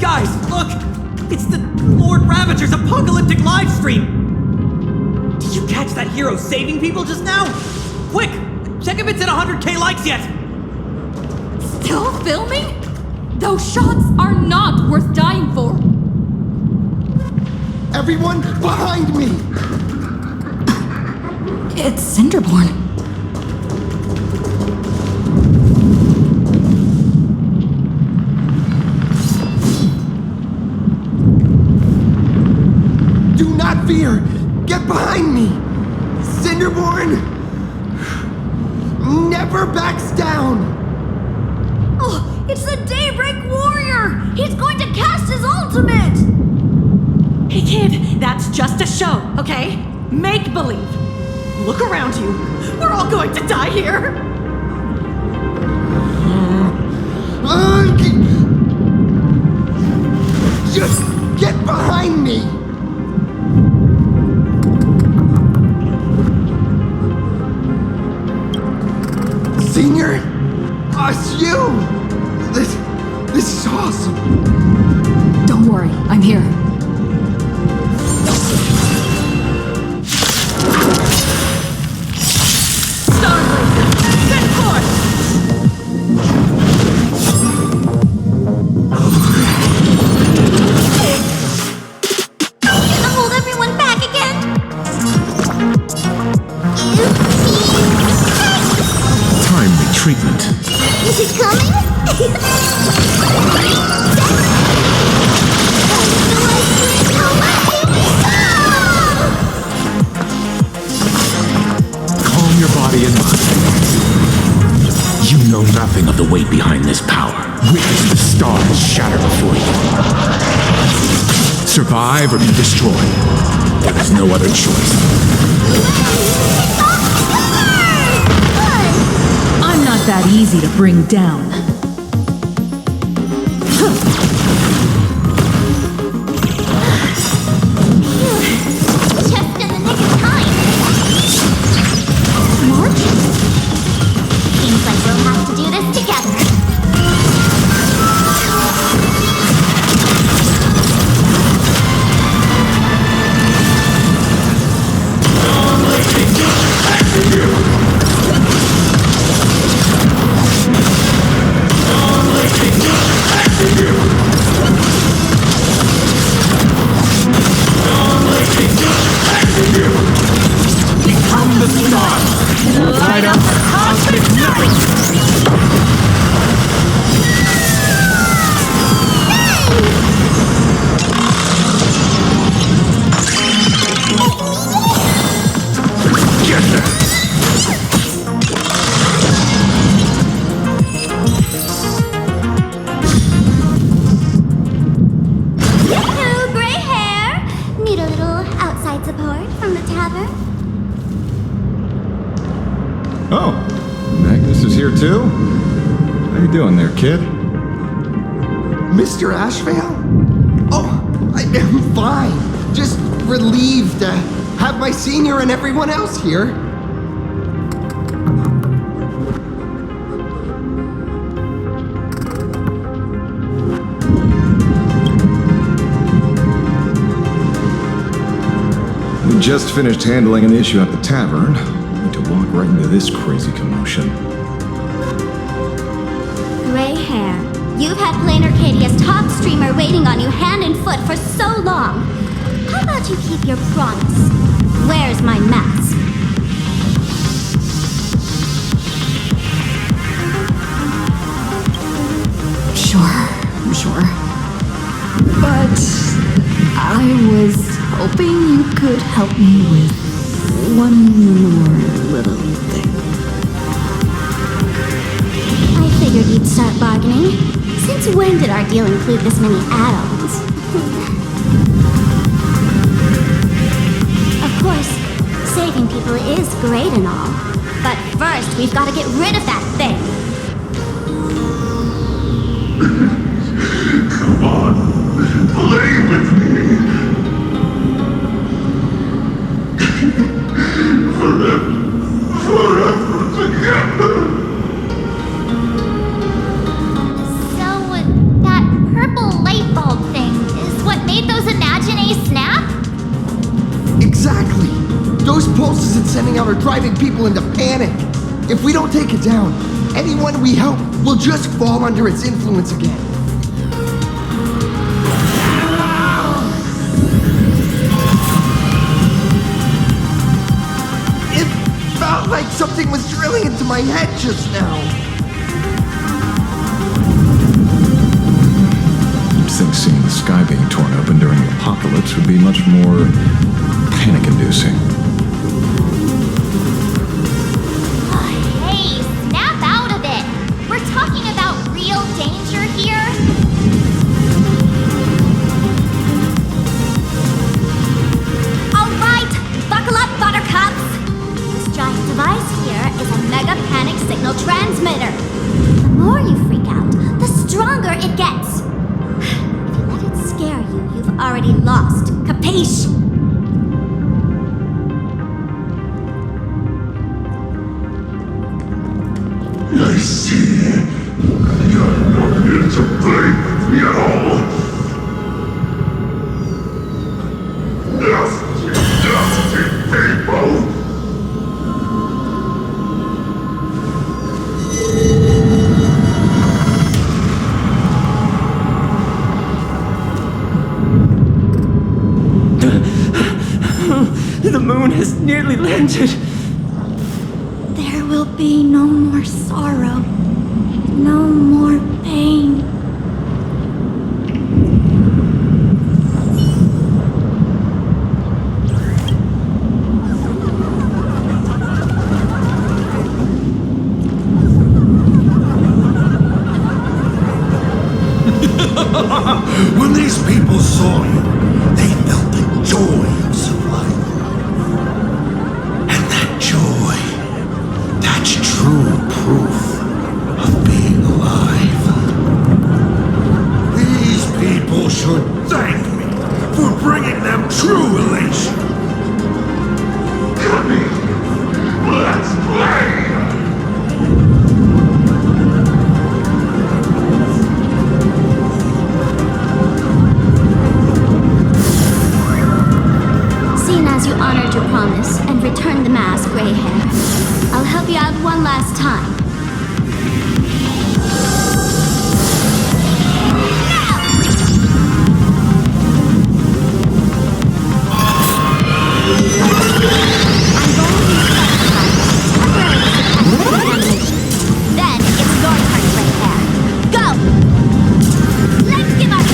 Guys, look! It's the Lord Ravager's apocalyptic live stream! Did you catch that hero saving people just now? Quick! Check if it's at 100K likes yet! Still filming? Those shots are not worth dying for. Everyone behind me! It's Cinderborn. Do not fear! Get behind me! Cinderborn never backs down! Oh, it's the Daybreak Warrior! He's going to cast his ultimate! Hey kid, that's just a show, okay? Make believe. Look around you. We're all going to die here. Just get behind me! Senior? Us, you! This is awesome! Don't worry, I'm here. Hold everyone back again. Timely treatment. Is it coming? Calm your body and mind. You know nothing of the weight behind this power. Witness the stars shatter before you. Survive or be destroyed. There is no other choice. I'm not that easy to bring down. Just in the nick of time. March? Seems like we'll have to do this together. Become the stars. Light up the cosmic night. Get there. Hello, gray hair. Need a little outside support from the tavern? Oh, Magnus is here too? How you doing there, kid? Mr. Ashvale? Oh, I'm fine. Just relieved to have my senior and everyone else here. We just finished handling an issue at the tavern. Need to walk right into this crazy commotion. Gray hair. You've had Plain Arcadia's top streamer waiting on you hand and foot for so long. How about you keep your promise? Where's my mask? Sure. But I was hoping you could help me with one more little thing. I figured you'd start bargaining. Since when did our deal include this many add-ons? Of course, saving people is great and all. But first, we've got to get rid of that thing. Come on, play with me. Forever together. So, that purple light bulb thing is what made those Imaginae snap? Exactly. Those pulses it's sending out are driving people into panic. If we don't take it down, anyone we help will just fall under its influence again. It felt like something was drilling into my head just now. You'd think seeing the sky being torn open during the apocalypse would be much more panic-inducing. Hey, snap out of it! We're talking about real danger here. Alright, buckle up, buttercups! This giant device here is a mega panic signal transmitter. The more you freak out, the stronger it gets. If you let it scare you, you've already lost. Capiche? I see. You're not here to play with me the moon has nearly landed. There will be no more sorrow, no more pain. When these people saw you, they felt the joy of survival. And that joy, that's true proof of being alive. These people should thank me for bringing them true elation. Come in, let's play! As you honored your promise and returned the mask, Gray Hair, I'll help you out one last time. Then it's your turn, Gray Hair. Go! Let's give our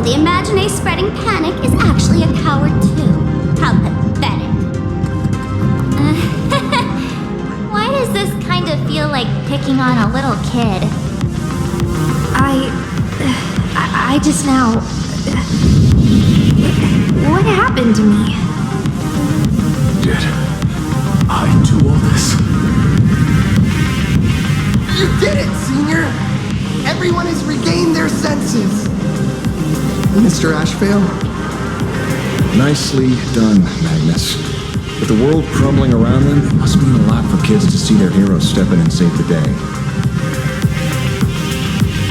the Imaginé spreading panic is actually a coward too. How pathetic. Why does this kind of feel like picking on a little kid? I just now... What happened to me? Did I do all this? You did it, Senior! Everyone has regained their senses! Mr. Ashvale? Nicely done, Magnus. With the world crumbling around them, it must mean a lot for kids to see their heroes step in and save the day.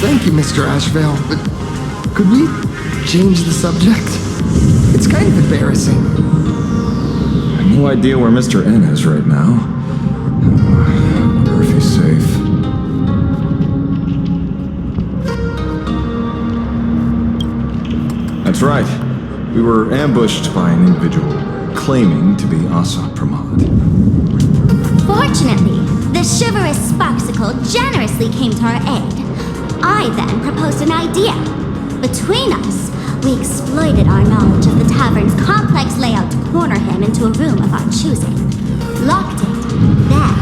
Thank you, Mr. Ashvale, but could we change the subject? It's kind of embarrassing. I have no idea where Mr. N is right now. I wonder if he's safe. That's right. We were ambushed by an individual claiming to be Assad Pramod. Fortunately, the chivalrous Sparksicle generously came to our aid. I then proposed an idea. Between us, we exploited our knowledge of the tavern's complex layout to corner him into a room of our choosing. Locked it. Then,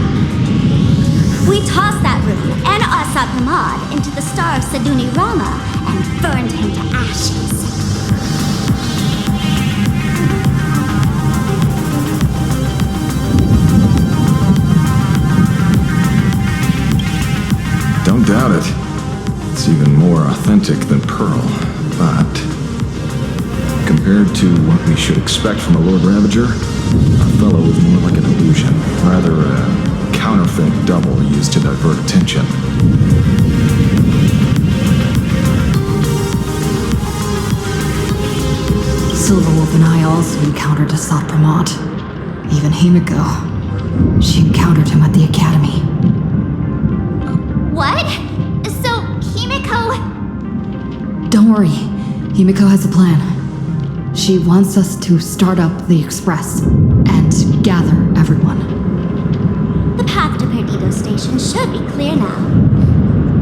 we tossed that room and Assad Pramod into the star of Saduni Rama and burned him to ashes. Don't doubt it. It's even more authentic than Pearl, but compared to what we should expect from a Lord Ravager, our fellow was more like an illusion, rather a counterfeit double used to divert attention. Silverwolf and I also encountered Assad Pramod. Even Himiko. She encountered him at the academy. What? So, Himiko... Don't worry. Himiko has a plan. She wants us to start up the Express and gather everyone. The path to Perdido Station should be clear now.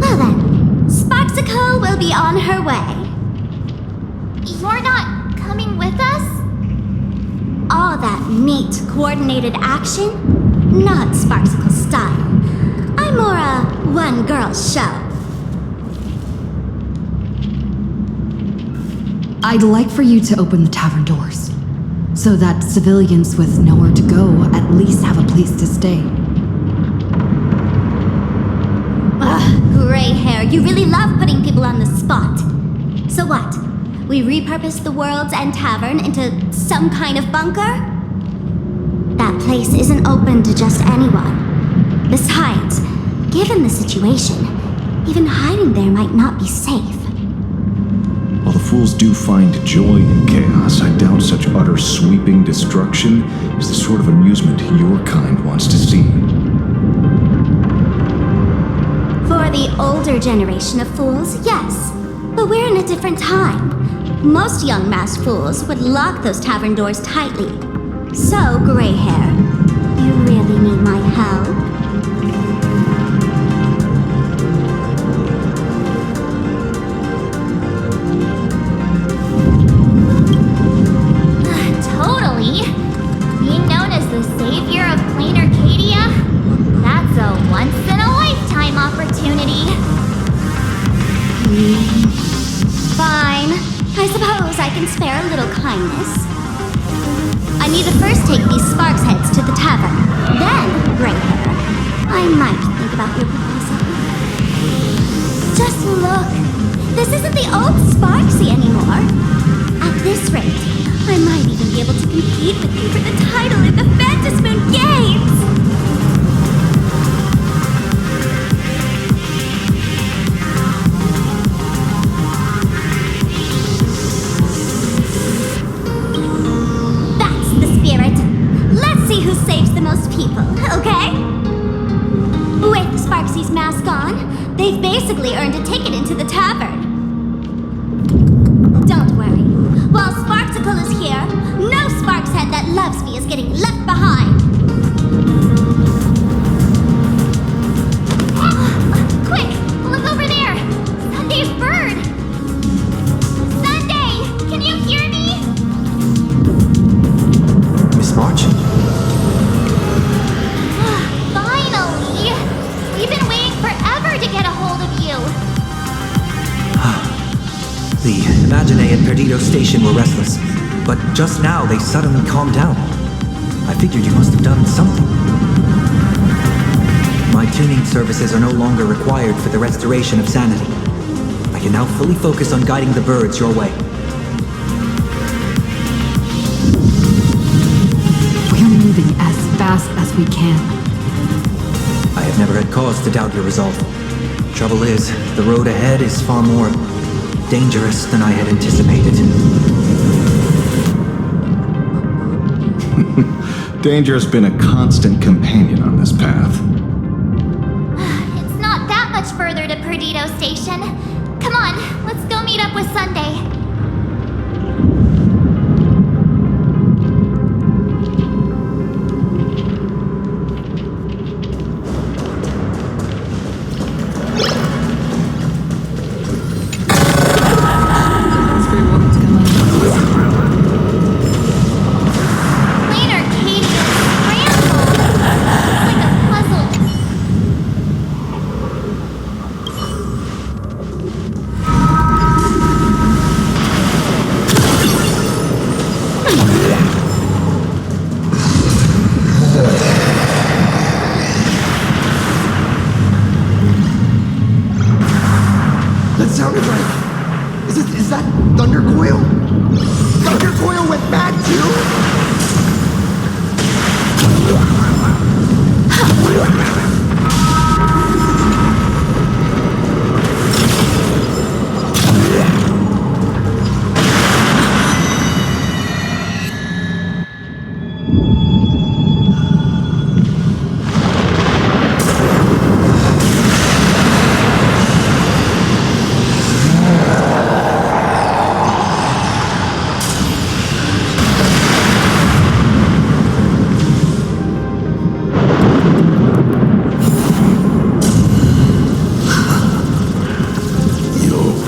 Well then, Sparksicle will be on her way. You're not coming with us? All that neat, coordinated action? Not Sparksicle style. I'm more a one-girl show. I'd like for you to open the tavern doors, so that civilians with nowhere to go at least have a place to stay. Ugh, gray hair, you really love putting people on the spot. So what? We repurposed the World's End Tavern into some kind of bunker? That place isn't open to just anyone. Besides, given the situation, even hiding there might not be safe. While the fools do find joy in chaos, I doubt such utter sweeping destruction is the sort of amusement your kind wants to see. For the older generation of fools, yes. But we're in a different time. Most young masked fools would lock those tavern doors tightly. So, gray hair, you really need my help? Totally. Being known as the savior of plain Arcadia? That's a once-in-a-lifetime opportunity. Fine. I suppose I can spare a little kindness. I need to first take these Sparks heads to the tavern. Then, gray hair, I might think about your proposal. Just look. This isn't the old Sparksy anymore. At this rate, I might even be able to compete with you for the title in the Phantasmoon Games! That's the spirit. Let's see who saves the most people, okay? With Sparksy's mask on, they've basically earned a ticket into the tavern. Don't worry. While Sparksicle is here, no Sparkshead that loves me is getting left behind. Quick! Look over there! Sunday's bird! Sunday! Can you hear me? Miss March? Finally! We've been waiting forever to get a hold of you! The Imagine and Perdido Station were restless, but just now they suddenly calmed down. I figured you must have done something. My tuning services are no longer required for the restoration of sanity. I can now fully focus on guiding the birds your way. We're moving as fast as we can. I have never had cause to doubt your resolve. Trouble is, the road ahead is far more dangerous than I had anticipated. Danger's been a constant companion on this path. It's not that much further to Perdido Station. Come on, let's go meet up with Sunday. That sounded like... Is that Thunder Coil? Thunder Coil went mad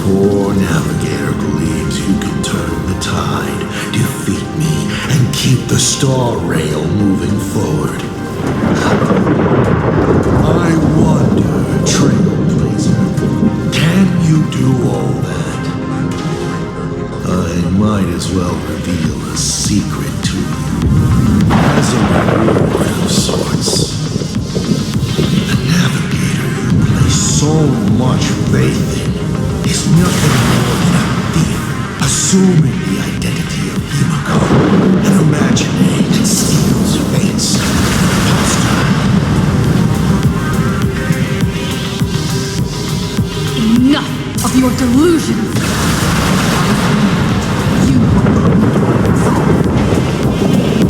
Poor navigator believes you can turn the tide, defeat me, and keep the star rail moving forward. I wonder, Trailblazer, can you do all that? I might as well reveal a secret to you, as a reward of sorts. The navigator you place so much faith in is nothing more than a thief, assuming the identity of Himiko, an imaginary that steals fates. Enough of your delusions!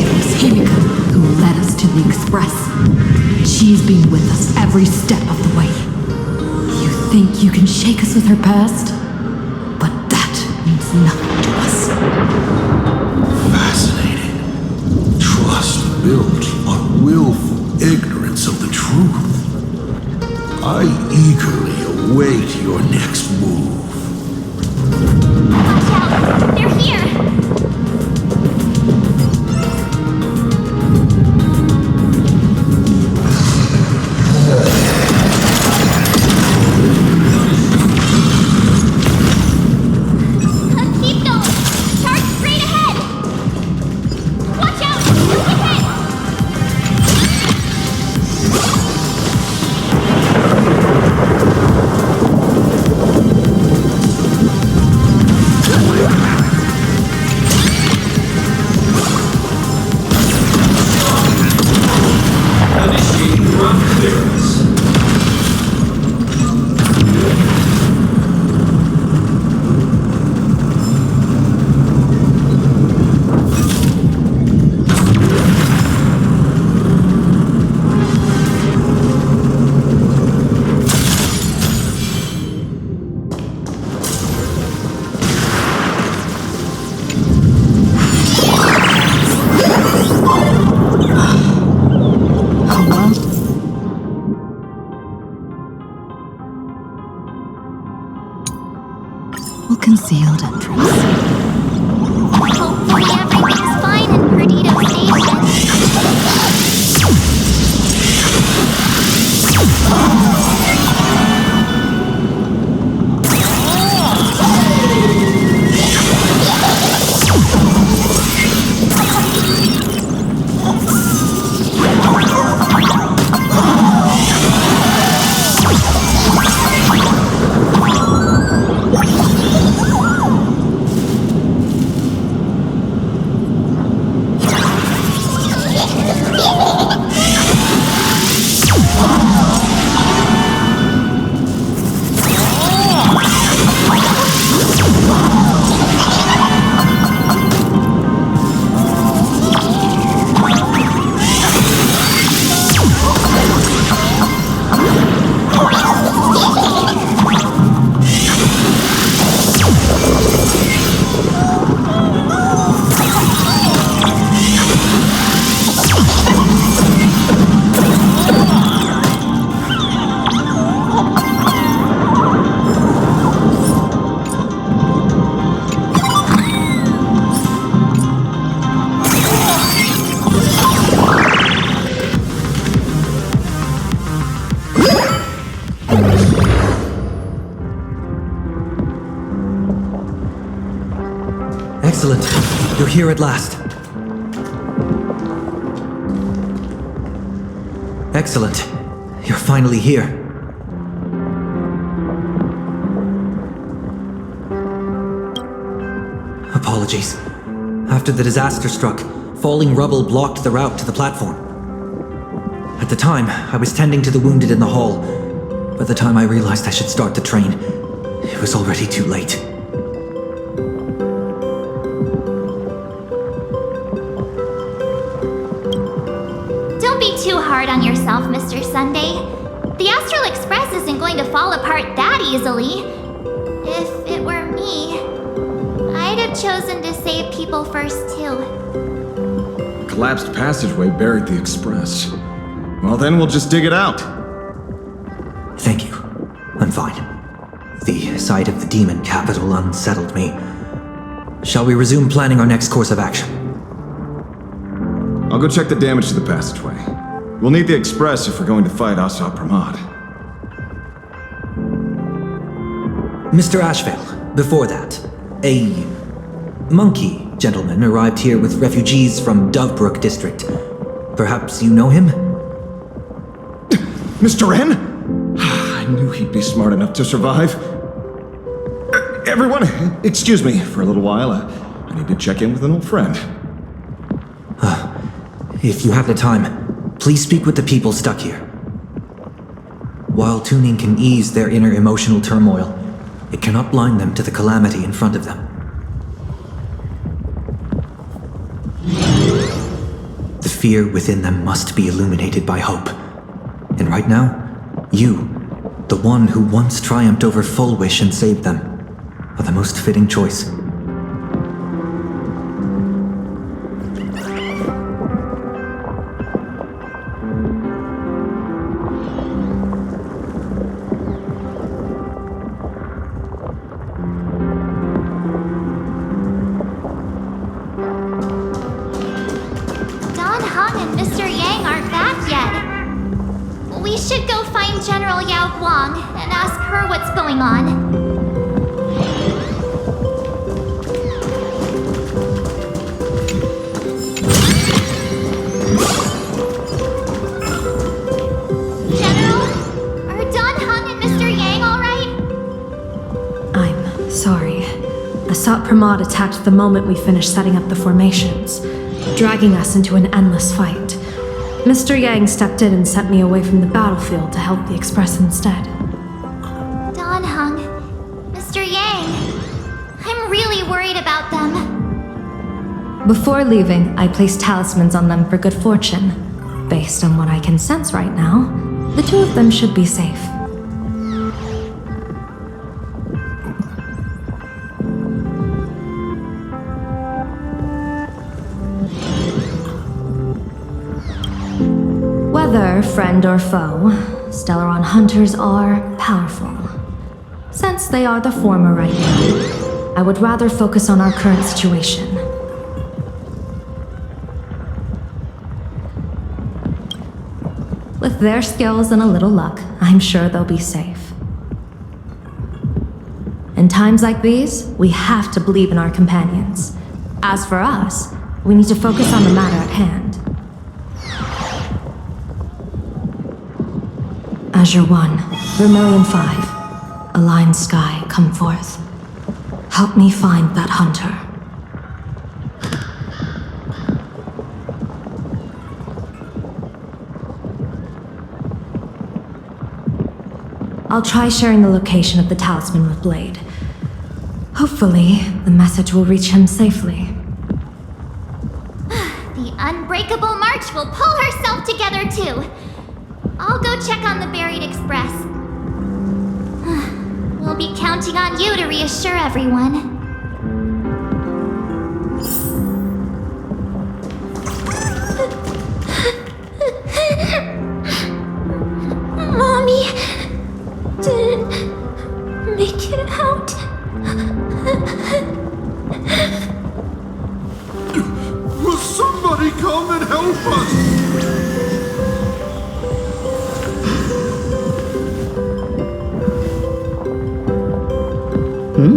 It was Himiko who led us to the Express. She's been with us every step of the way. You think you can shake us with her past? But that means nothing to us. Fascinating. Trust built on willful ignorance of the truth. I eagerly await your next move. Watch out! They're here! Keep going! Charge straight ahead! Watch out! Look ahead! Concealed entrance. Hopefully everything's fine in Perdido Station. Excellent. You're here at last. Excellent. You're finally here. Apologies. After the disaster struck, falling rubble blocked the route to the platform. At the time, I was tending to the wounded in the hall. By the time I realized I should start the train, it was already too late. Don't be too hard on yourself, Mr. Sunday. The Astral Express isn't going to fall apart that easily. If it were me, I'd have chosen to save people first, too. Collapsed passageway buried the express. Well, then we'll just dig it out. Thank you. I'm fine. The sight of the demon capital unsettled me. Shall we resume planning our next course of action? I'll go check the damage to the passageway. We'll need the express if we're going to fight Asad Pramad. Mr. Ashvale, before that, a monkey gentleman arrived here with refugees from Dovebrook district. Perhaps you know him? Mr. N? I knew he'd be smart enough to survive. Everyone, excuse me for a little while. I need to check in with an old friend. If you have the time, please speak with the people stuck here. While tuning can ease their inner emotional turmoil, it cannot blind them to the calamity in front of them. The fear within them must be illuminated by hope. And right now, you, the one who once triumphed over Full Wish and saved them, are the most fitting choice. Don Hung and Mr. Yang aren't back yet. We should go find General Yao Guang and ask her what's going on. General, are Don Hung and Mr. Yang all right? I'm sorry. Asat Pramad attacked the moment we finished setting up the formations, dragging us into an endless fight. Mr. Yang stepped in and sent me away from the battlefield to help the Express instead. Don Hung, Mr. Yang, I'm really worried about them. Before leaving, I placed talismans on them for good fortune. Based on what I can sense right now, the two of them should be safe. Whether friend or foe, Stellaron hunters are powerful. Since they are the former right now, I would rather focus on our current situation. With their skills and a little luck, I'm sure they'll be safe. In times like these, we have to believe in our companions. As for us, we need to focus on the matter at hand. Azure 1, Vermilion 5, Aligned Sky, come forth. Help me find that hunter. I'll try sharing the location of the talisman with Blade. Hopefully, the message will reach him safely. The Unbreakable March will pull herself together too. I'll go check on the buried express. We'll be counting on you to reassure everyone. Mommy didn't make it out. Will somebody come and help us? Warning,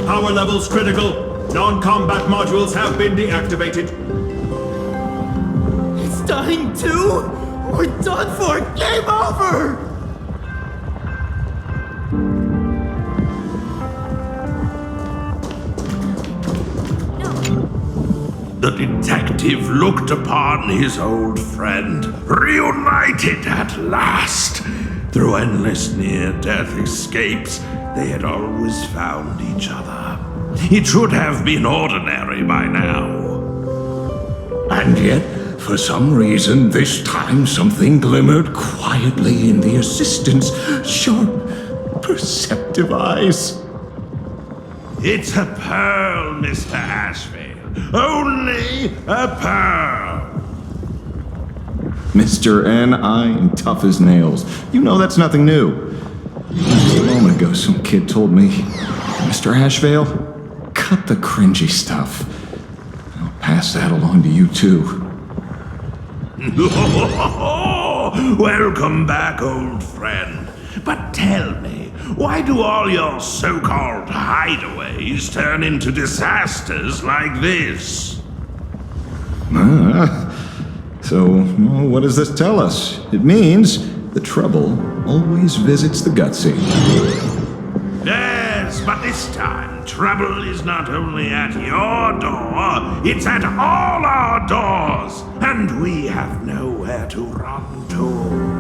power levels critical. Non-combat modules have been deactivated. It's dying too? We're done for! Game over! The detective looked upon his old friend, reunited at last. Through endless near-death escapes, they had always found each other. It should have been ordinary by now. And yet, for some reason, this time something glimmered quietly in the assistant's sharp, perceptive eyes. It's a pearl, Mr. Ashfield. Only a pearl. Mr. N, I am tough as nails. You know that's nothing new. Just a moment ago, some kid told me, Mr. Ashvale, cut the cringy stuff. I'll pass that along to you, too. Welcome back, old friend. But tell me, why do all your so-called hideaways turn into disasters like this? So, well, what does this tell us? It means the trouble always visits the gutsy. Yes, but this time, trouble is not only at your door, it's at all our doors, and we have nowhere to run to.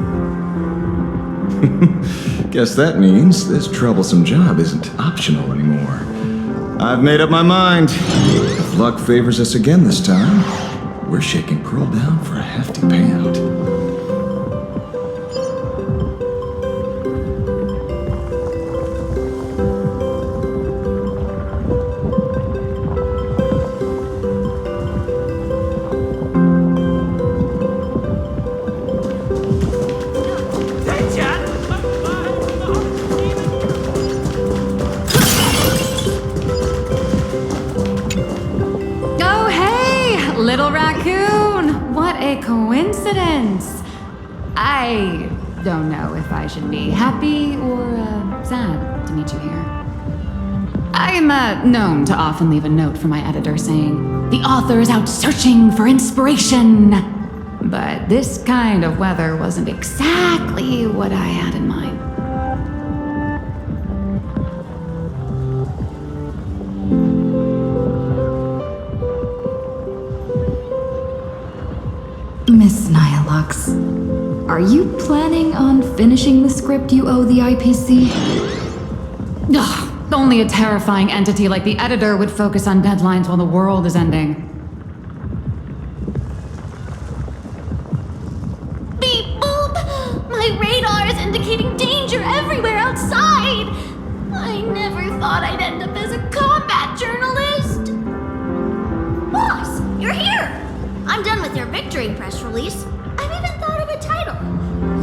Guess that means this troublesome job isn't optional anymore. I've made up my mind. If luck favors us again this time, we're shaking Pearl down for a hefty payout. Little raccoon! What a coincidence! I don't know if I should be happy or sad to meet you here. I am known to often leave a note for my editor saying, "The author is out searching for inspiration!" But this kind of weather wasn't exactly what I had in mind. Miss Nihilux, are you planning on finishing the script you owe the IPC? Ugh, only a terrifying entity like the editor would focus on deadlines while the world is ending. Beep boop! My radar is indicating danger everywhere outside! I never thought I'd end up as a combat journalist! Boss, you're here! I'm done with your victory press release. I've even thought of a title.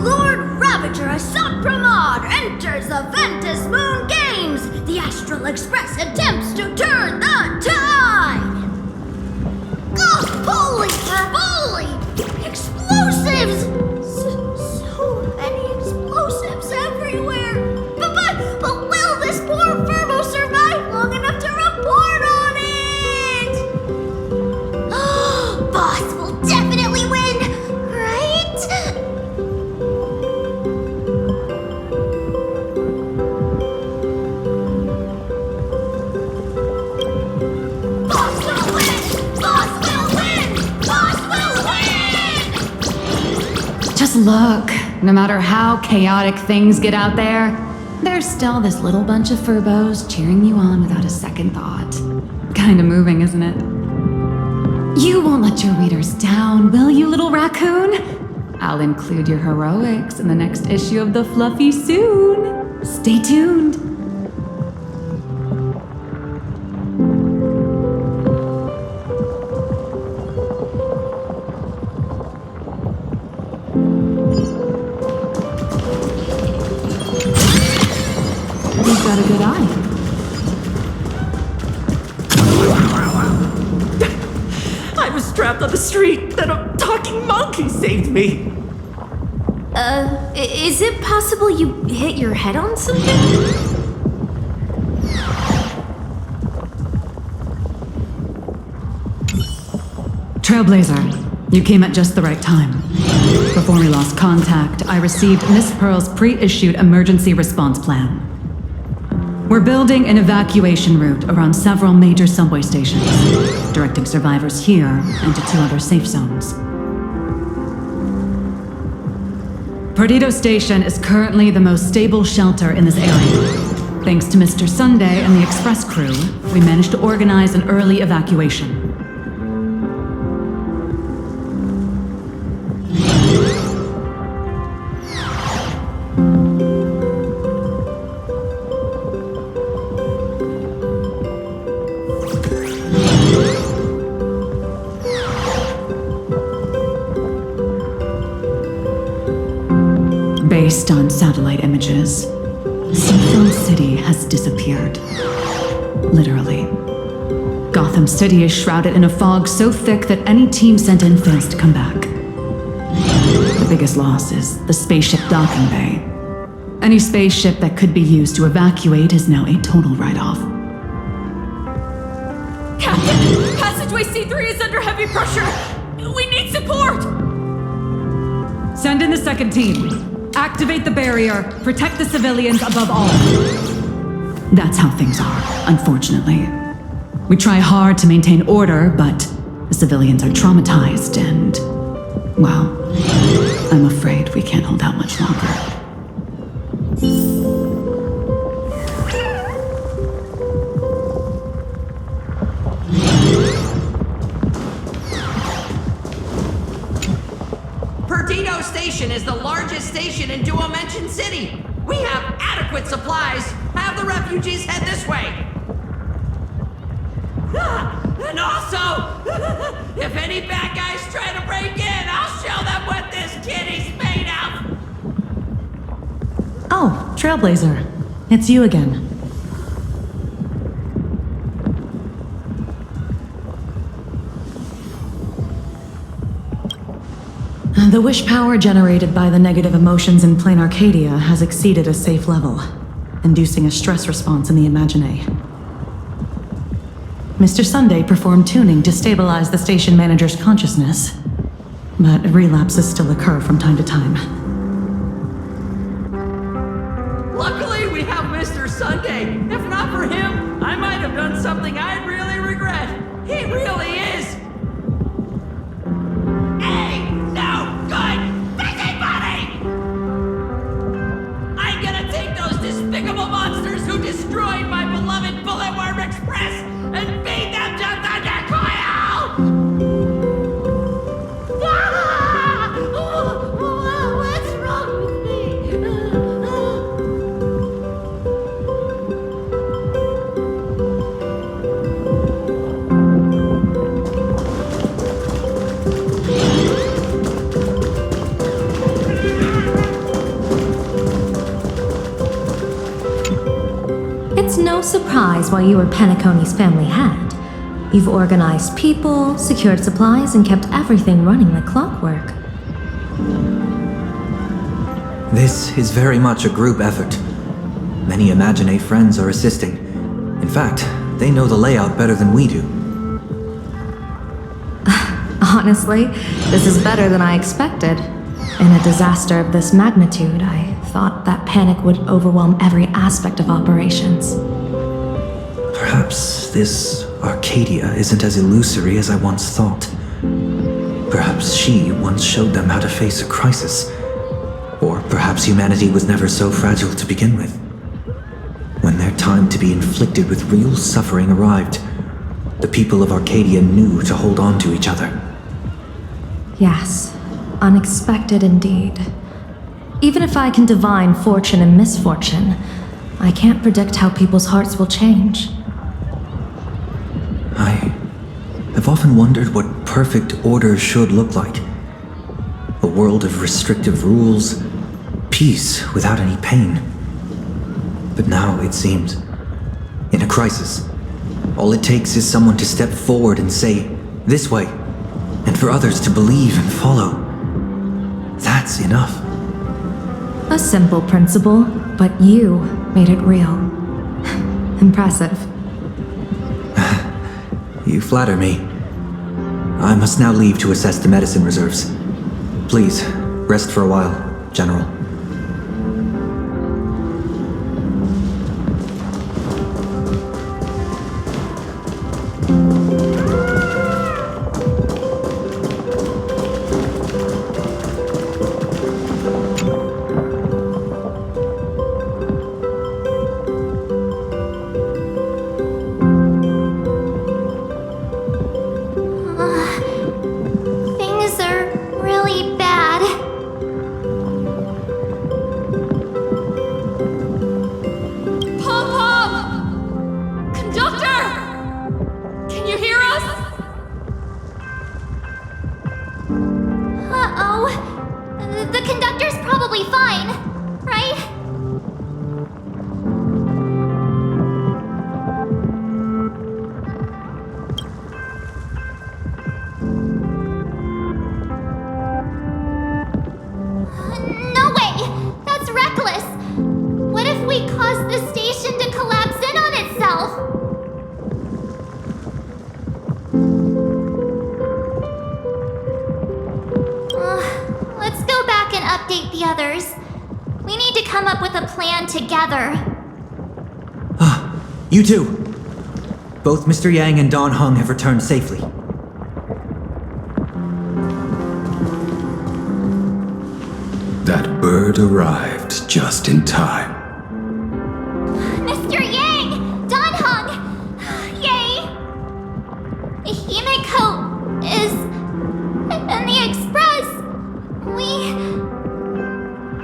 Lord Ravager Assad Pramod enters the Ventus Moon Games! The Astral Express attempts to turn the tide! Oh, holy verboli! Explosives! So many explosives everywhere! But will this poor Furbo survive long enough to report on it? Boss will definitely win, right? Boss will win! Boss will win! Boss will win! Just look. No matter how chaotic things get out there, there's still this little bunch of furbos cheering you on without a second thought. Kinda moving, isn't it? You won't let your readers down, will you, little raccoon? I'll include your heroics in the next issue of The Fluffy soon. Stay tuned. You've got a good eye. was trapped on the street, then a talking monkey saved me. Is it possible you hit your head on something? Trailblazer, you came at just the right time. Before we lost contact, I received Miss Pearl's pre-issued emergency response plan. We're building an evacuation route around several major subway stations, directing survivors here and to 2 other safe zones. Perdido Station is currently the most stable shelter in this area. Thanks to Mr. Sunday and the express crew, we managed to organize an early evacuation. Based on satellite images, Seafield City has disappeared. Literally. Gotham City is shrouded in a fog so thick that any team sent in fails to come back. The biggest loss is the spaceship docking bay. Any spaceship that could be used to evacuate is now a total write-off. Captain, passageway C3 is under heavy pressure. We need support. Send in the second team. Activate the barrier. Protect the civilians above all. That's how things are, unfortunately. We try hard to maintain order, but the civilians are traumatized and, well, I'm afraid we can't hold out much longer. Perdido Station is the largest station in Duo-Mention City. We have adequate supplies. Have the refugees head this way. And also, if any bad guys try to break in, I'll show them what this kitty's made of. Oh, Trailblazer. It's you again. The wish power generated by the negative emotions in Plane Arcadia has exceeded a safe level, inducing a stress response in the Imagine. Mr. Sunday performed tuning to stabilize the station manager's consciousness, but relapses still occur from time to time. Luckily, we have Mr. Sunday. If not for him, I might have done something I'd really regret. He really is. Hey, no good busybody! I'm gonna take those despicable monsters who destroyed my beloved Bulletworm Express and feed them to Thundercoil! What's wrong with me? It's no surprise why you were Penacony's family head. You've organized people, secured supplies, and kept everything running like clockwork. This is very much a group effort. Many Imagine friends are assisting. In fact, they know the layout better than we do. Honestly, this is better than I expected. In a disaster of this magnitude, I thought that panic would overwhelm every aspect of operations. Perhaps this Arcadia isn't as illusory as I once thought. Perhaps she once showed them how to face a crisis. Or perhaps humanity was never so fragile to begin with. When their time to be inflicted with real suffering arrived, the people of Arcadia knew to hold on to each other. Yes, unexpected indeed. Even if I can divine fortune and misfortune, I can't predict how people's hearts will change. I've often wondered what perfect order should look like. A world of restrictive rules, peace without any pain. But now, it seems, in a crisis, all it takes is someone to step forward and say, "This way," and for others to believe and follow. That's enough. A simple principle, but you made it real. Impressive. You flatter me. I must now leave to assess the medicine reserves. Please, rest for a while, General. Things are really bad. Pom-Pom! Conductor! Can you hear us? Uh-oh. The conductor's probably fine, right? No way! That's reckless! What if we cause the station to collapse in on itself? Let's go back and update the others. We need to come up with a plan together. You two! Both Mr. Yang and Don Hung have returned safely. That bird arrived just in time. Mr. Yang! Don Hung! Yay! Himiko is in the express.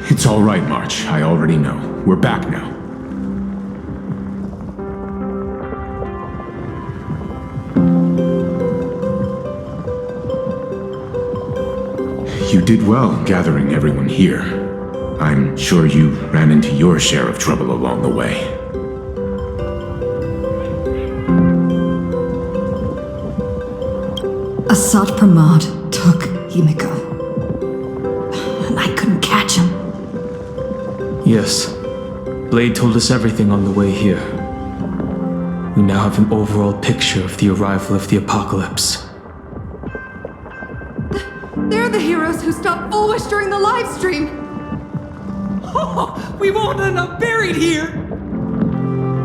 It's all right, March. I already know. We're back now. You did well gathering everyone here. I'm sure you ran into your share of trouble along the way. Assad Pramod took Himiko. And I couldn't catch him. Yes. Blade told us everything on the way here. We now have an overall picture of the arrival of the apocalypse. They're the heroes who stopped Foolish during the live stream. We won't end up buried here!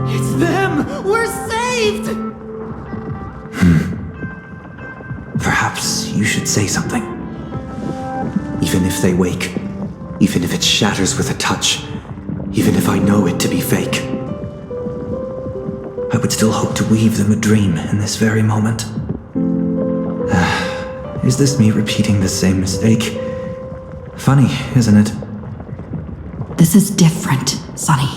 It's them! We're saved! Perhaps you should say something. Even if they wake, even if it shatters with a touch, even if I know it to be fake, I would still hope to weave them a dream in this very moment. Is this me repeating the same mistake? Funny, isn't it? This is different, Sonny.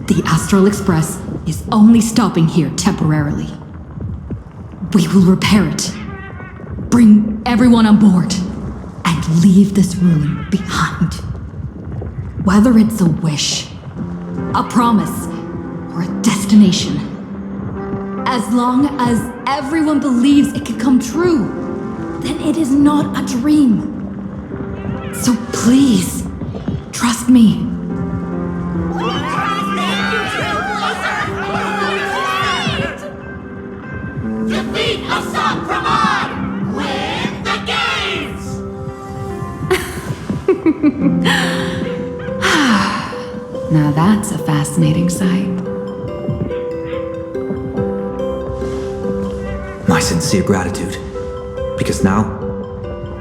The Astral Express is only stopping here temporarily. We will repair it, bring everyone on board, and leave this ruin behind. Whether it's a wish, a promise, or a destination, as long as everyone believes it can come true, then it is not a dream. So please, trust me. Defeat Assad Pramod! Win the games! Now that's a fascinating sight. My sincere gratitude. Because now,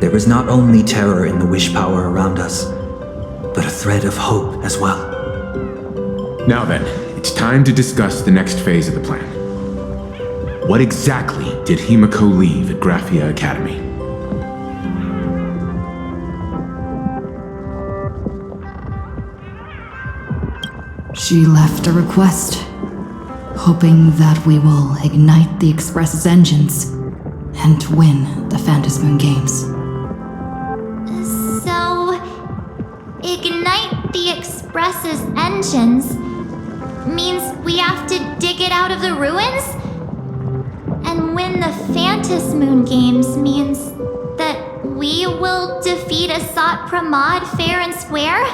there is not only terror in the wish power around us, but a thread of hope as well. Now then, it's time to discuss the next phase of the plan. What exactly did Himiko leave at Graphia Academy? She left a request, hoping that we will ignite the Express's engines and win the Phantasmoon Games. So, ignite the Express's engines means we have to dig it out of the ruins? And win the Phantas Moon games means that we will defeat Asat Pramod fair and square?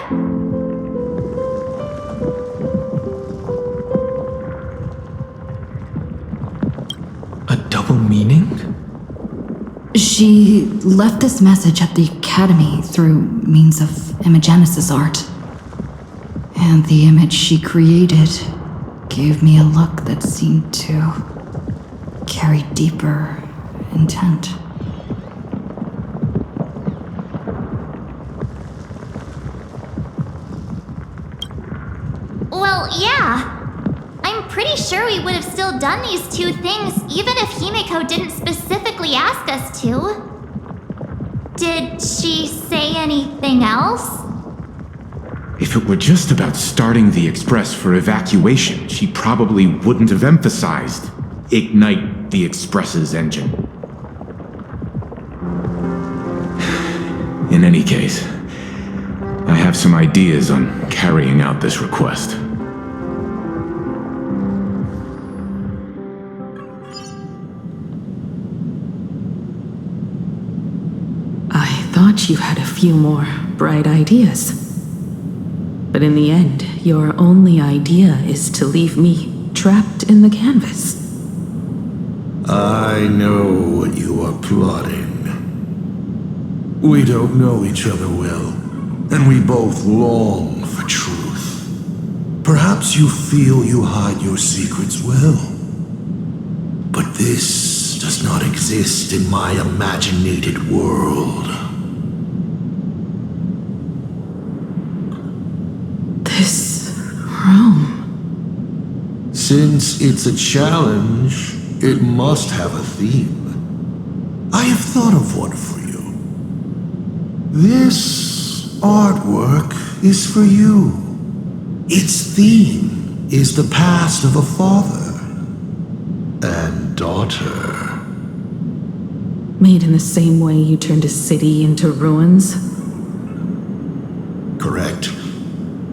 A double meaning? She left this message at the Academy through means of Imogenesis art. And the image she created gave me a look that seemed to carry deeper intent. Well, yeah. I'm pretty sure we would have still done these two things even if Himiko didn't specifically ask us to. Did she say anything else? If it were just about starting the Express for evacuation, she probably wouldn't have emphasized ignite the Express's engine. In any case, I have some ideas on carrying out this request. I thought you had a few more bright ideas. But in the end, your only idea is to leave me trapped in the canvas. I know what you are plotting. We don't know each other well, and we both long for truth. Perhaps you feel you hide your secrets well. But this does not exist in my imaginated world. This room. Since it's a challenge, it must have a theme. I have thought of one for you. This artwork is for you. Its theme is the past of a father and daughter. Made in the same way you turned a city into ruins? Correct.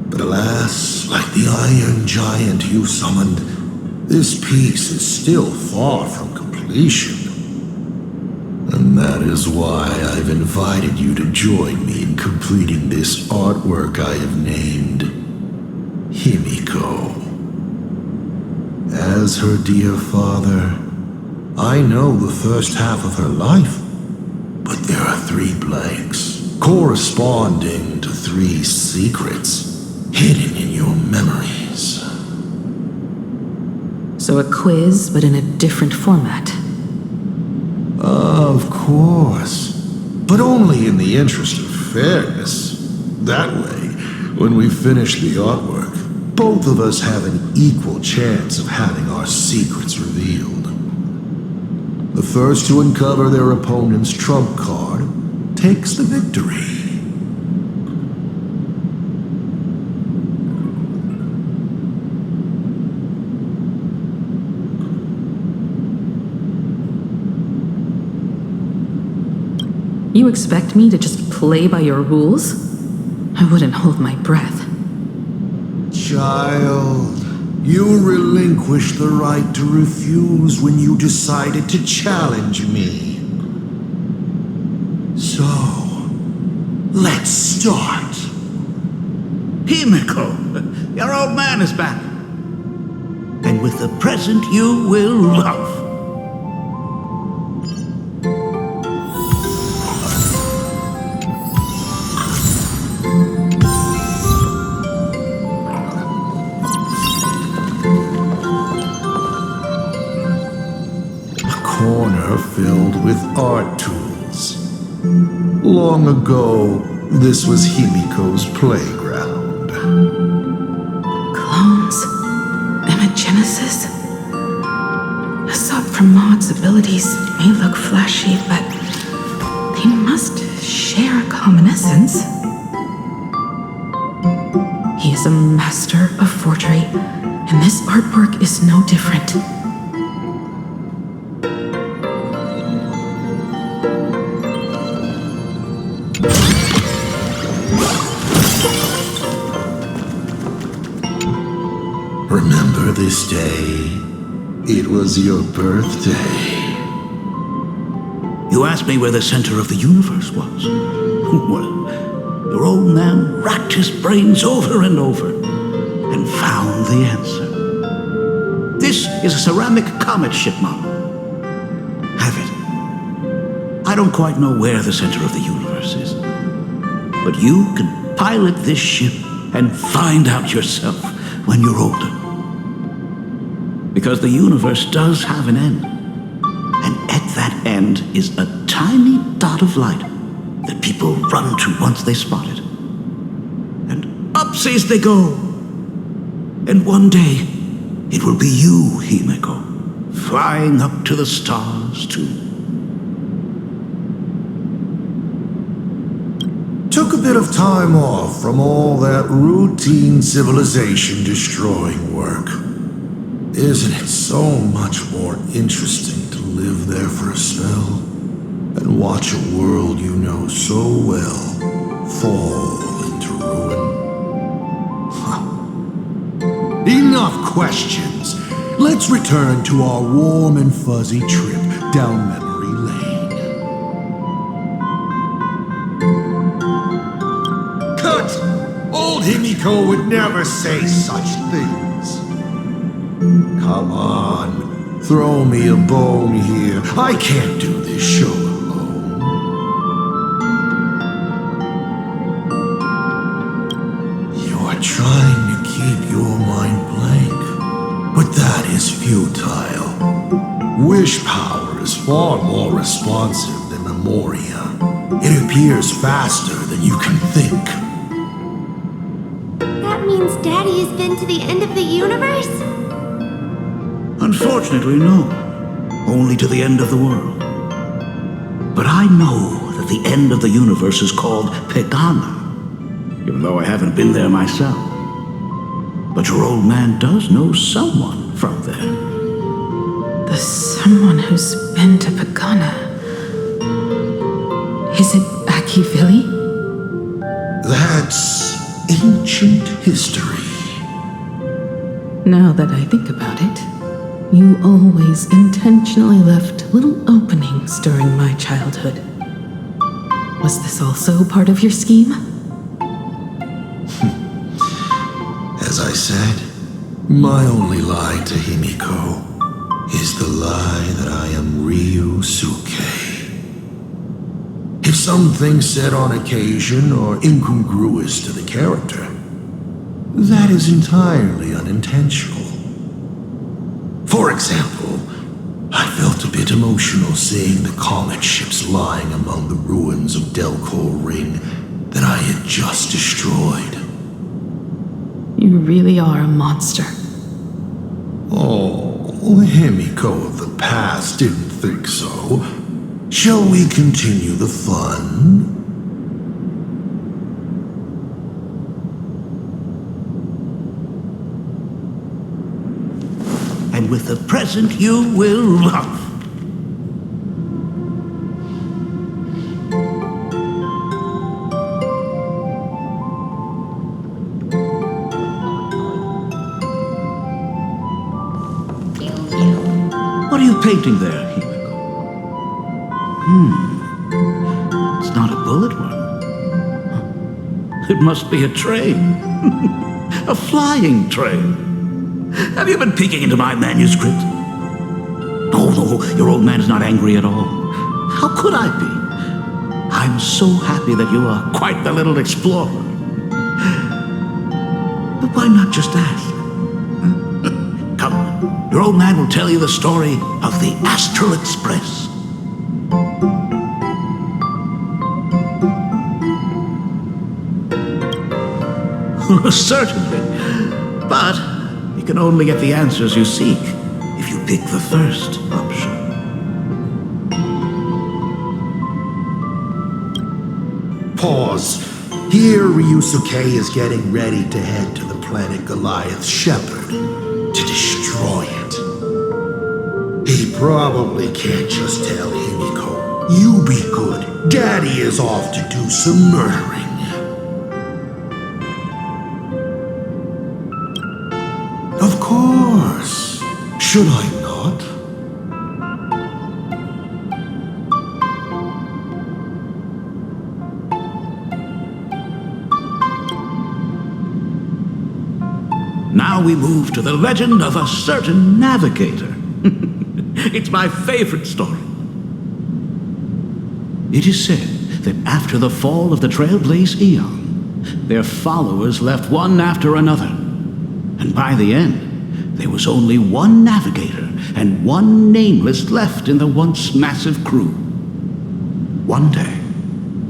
But alas, like the iron giant you summoned, this piece is still far from completion. And that is why I've invited you to join me in completing this artwork I have named Himiko. As her dear father, I know the first half of her life, but there are 3 blanks, corresponding to 3 secrets hidden in your memories. So a quiz, but in a different format. Of course, but only in the interest of fairness. That way, when we finish the artwork, both of us have an equal chance of having our secrets revealed. The first to uncover their opponent's trump card takes the victory. You expect me to just play by your rules? I wouldn't hold my breath. Child, you relinquished the right to refuse when you decided to challenge me. So, let's start. Himiko, your old man is back. And with a present you will love. Corner filled with art tools. Long ago, this was Himiko's playground. Clones? Imogenesis? Asat Pramod's abilities may look flashy, but they must share a common essence. He is a master of forgery, and this artwork is no different. remember this day. It was your birthday. You asked me where the center of the universe was. Well, your old man racked his brains over and over and found the answer. This is a ceramic comet ship model. Have it. I don't quite know where the center of the universe is, but you can pilot this ship and find out yourself when you're older. Because the universe does have an end. And at that end is a tiny dot of light that people run to once they spot it. And upsies they go. And one day, it will be you, Himeko, flying up to the stars too. Took a bit of time off from all that routine civilization-destroying work. Isn't it so much more interesting to live there for a spell and watch a world you know so well fall into ruin? Huh. Enough questions. Let's return to our warm and fuzzy trip down memory lane. Cut! Old Himiko would never say such things. Come on, throw me a bone here. I can't do this show alone. You're trying to keep your mind blank, but that is futile. Wish power is far more responsive than memoria. It appears faster than you can think. That means Daddy has been to the end of the universe? Unfortunately, no. Only to the end of the world. But I know that the end of the universe is called Pegana, even though I haven't been there myself. But your old man does know someone from there. The someone who's been to Pagana. Is it Akivili? That's ancient history. Now that I think about it, you always intentionally left little openings during my childhood. Was this also part of your scheme? As I said, my only lie to Himiko is the lie that I am Ryusuke. If something said on occasion or incongruous to the character, that is entirely unintentional. For example, I felt a bit emotional seeing the comet ships lying among the ruins of Delcor Ring that I had just destroyed. You really are a monster. Oh, Himiko of the past didn't think so. Shall we continue the fun? And with the present you will love. What are you painting there, Himiko? It's not a bullet one. It must be a train. A flying train. Have you been peeking into my manuscript? No, your old man is not angry at all. How could I be? I'm so happy that you are quite the little explorer. But why not just ask? Come, your old man will tell you the story of the Astral Express. Certainly. But you can only get the answers you seek if you pick the first option. Pause. Here Ryusuke is getting ready to head to the planet Goliath's Shepherd to destroy it. He probably can't just tell Himiko, "You be good, Daddy is off to do some murdering." Of course. Should I not? Now we move to the legend of a certain navigator. It's my favorite story. It is said that after the fall of the Trailblaze Eon, their followers left one after another. And by the end, there was only one navigator and one nameless left in the once massive crew. One day,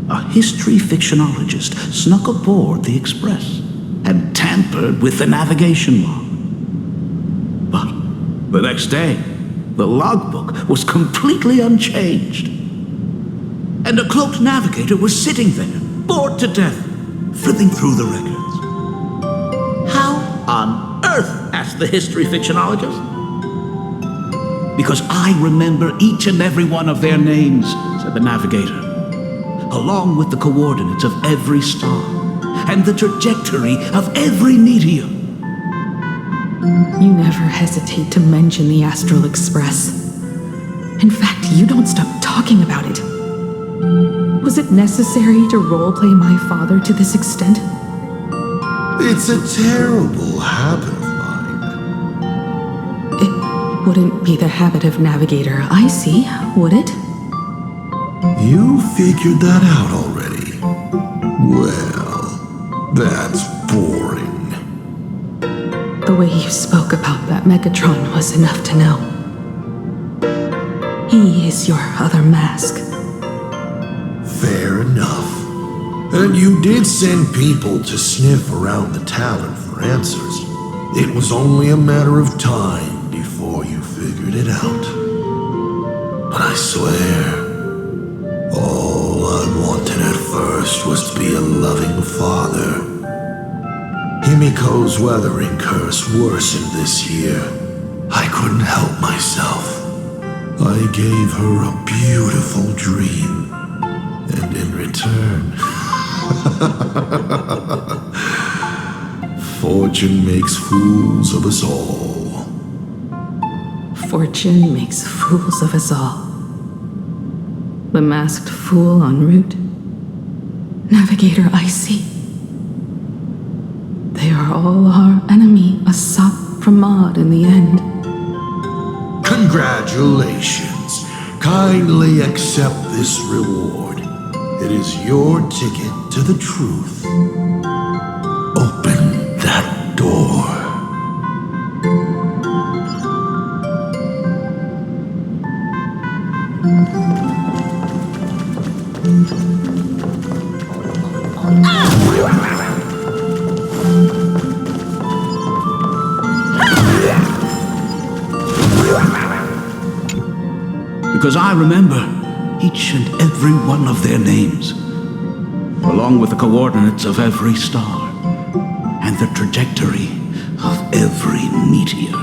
a history fictionologist snuck aboard the Express and tampered with the navigation log. But the next day, the logbook was completely unchanged. And a cloaked navigator was sitting there, bored to death, flipping through the records. How on earth? Asked the history fictionologist. Because I remember each and every one of their names, said the navigator, along with the coordinates of every star and the trajectory of every meteor. You never hesitate to mention the Astral Express. In fact, you don't stop talking about it. Was it necessary to roleplay my father to this extent? It's a terrible habit of mine. It wouldn't be the habit of Navigator Icy, would it? You figured that out already. Well, that's boring. The way you spoke about that Megatron was enough to know. He is your other mask. Fair enough. And you did send people to sniff around the Talon for answers. It was only a matter of time before you figured it out. But I swear, all I wanted at first was to be a loving father. Himiko's weathering curse worsened this year. I couldn't help myself. I gave her a beautiful dream. And in return, fortune makes fools of us all. Fortune makes fools of us all. The masked fool en route. Navigator Icy. They are all our enemy, Asap Pramod in the end. Congratulations. Kindly accept this reward. It is your ticket to the truth. Open that door. Because I remember each and every one of their names, along with the coordinates of every star and the trajectory of every meteor.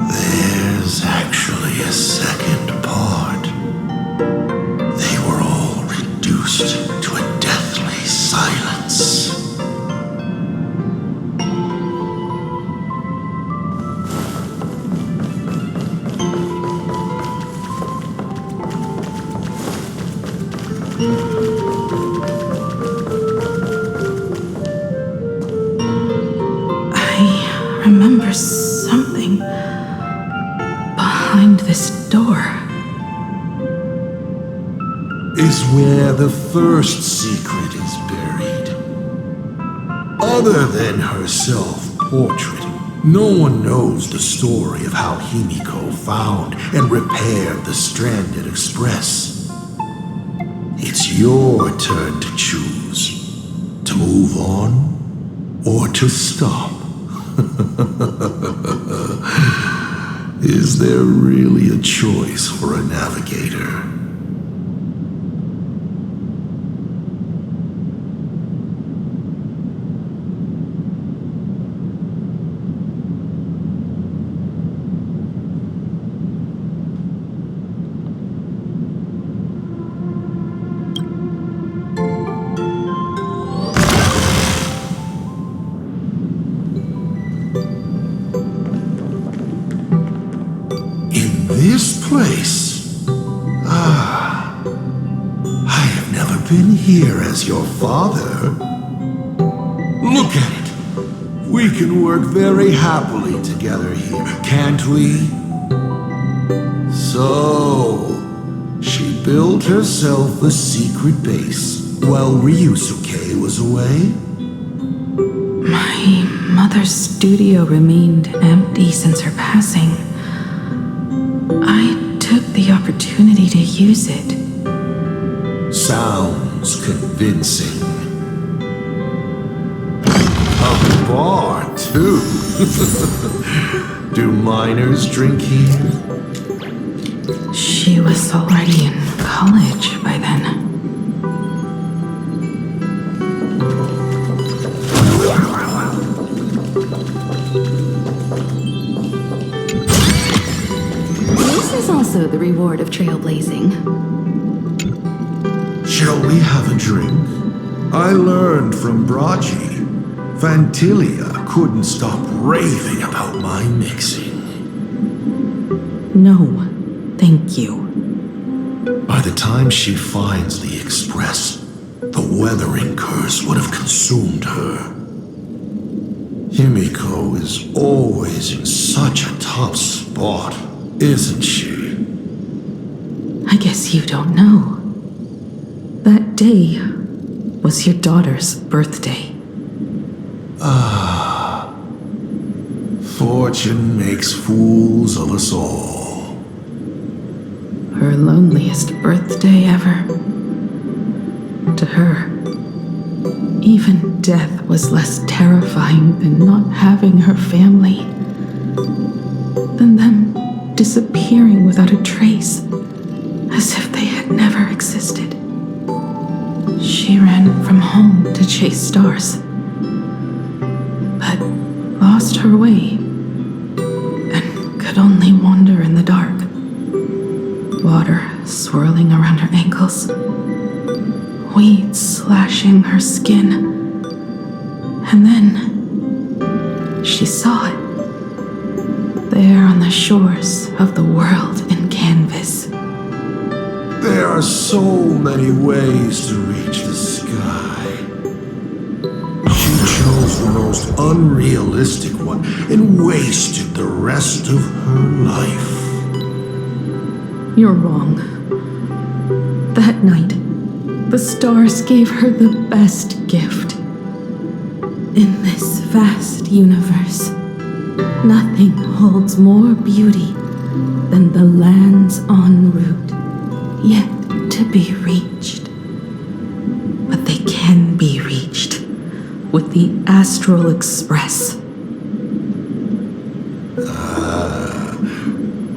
There's actually a second part. They were all reduced to a deathly silence. I remember something behind this door. Is where the first secret is buried. Other than her self-portrait, no one knows the story of how Himiko found and repaired the stranded Express. It's your turn to choose. To move on or to stop. Is there really a choice for a navigator? been here as your father. Look at it. We can work very happily together here, can't we? So, she built herself a secret base while Ryusuke was away? My mother's studio remained empty since her passing. I took the opportunity to use it. Sounds convincing. A bar, too. Do minors drink here? She was already in college by then. This is also the reward of trailblazing. Shall we have a drink? I learned from Braji. Vantilia couldn't stop raving about my mixing. No, thank you. By the time she finds the Express, the weathering curse would have consumed her. Himiko is always in such a tough spot, isn't she? I guess you don't know. That day was your daughter's birthday. Ah, fortune makes fools of us all. Her loneliest birthday ever. To her, even death was less terrifying than not having her family. Than them disappearing without a trace, as if they had never existed. She ran from home to chase stars, but lost her way and could only wander in the dark. Water swirling around her ankles, weeds slashing her skin, and then she saw it. There on the shores of the world in canvas. There are so many ways to reach the sky. She chose the most unrealistic one and wasted the rest of her life. You're wrong. That night, the stars gave her the best gift. In this vast universe, nothing holds more beauty than the lands en route, yet to be reached. But they can be reached with the Astral Express.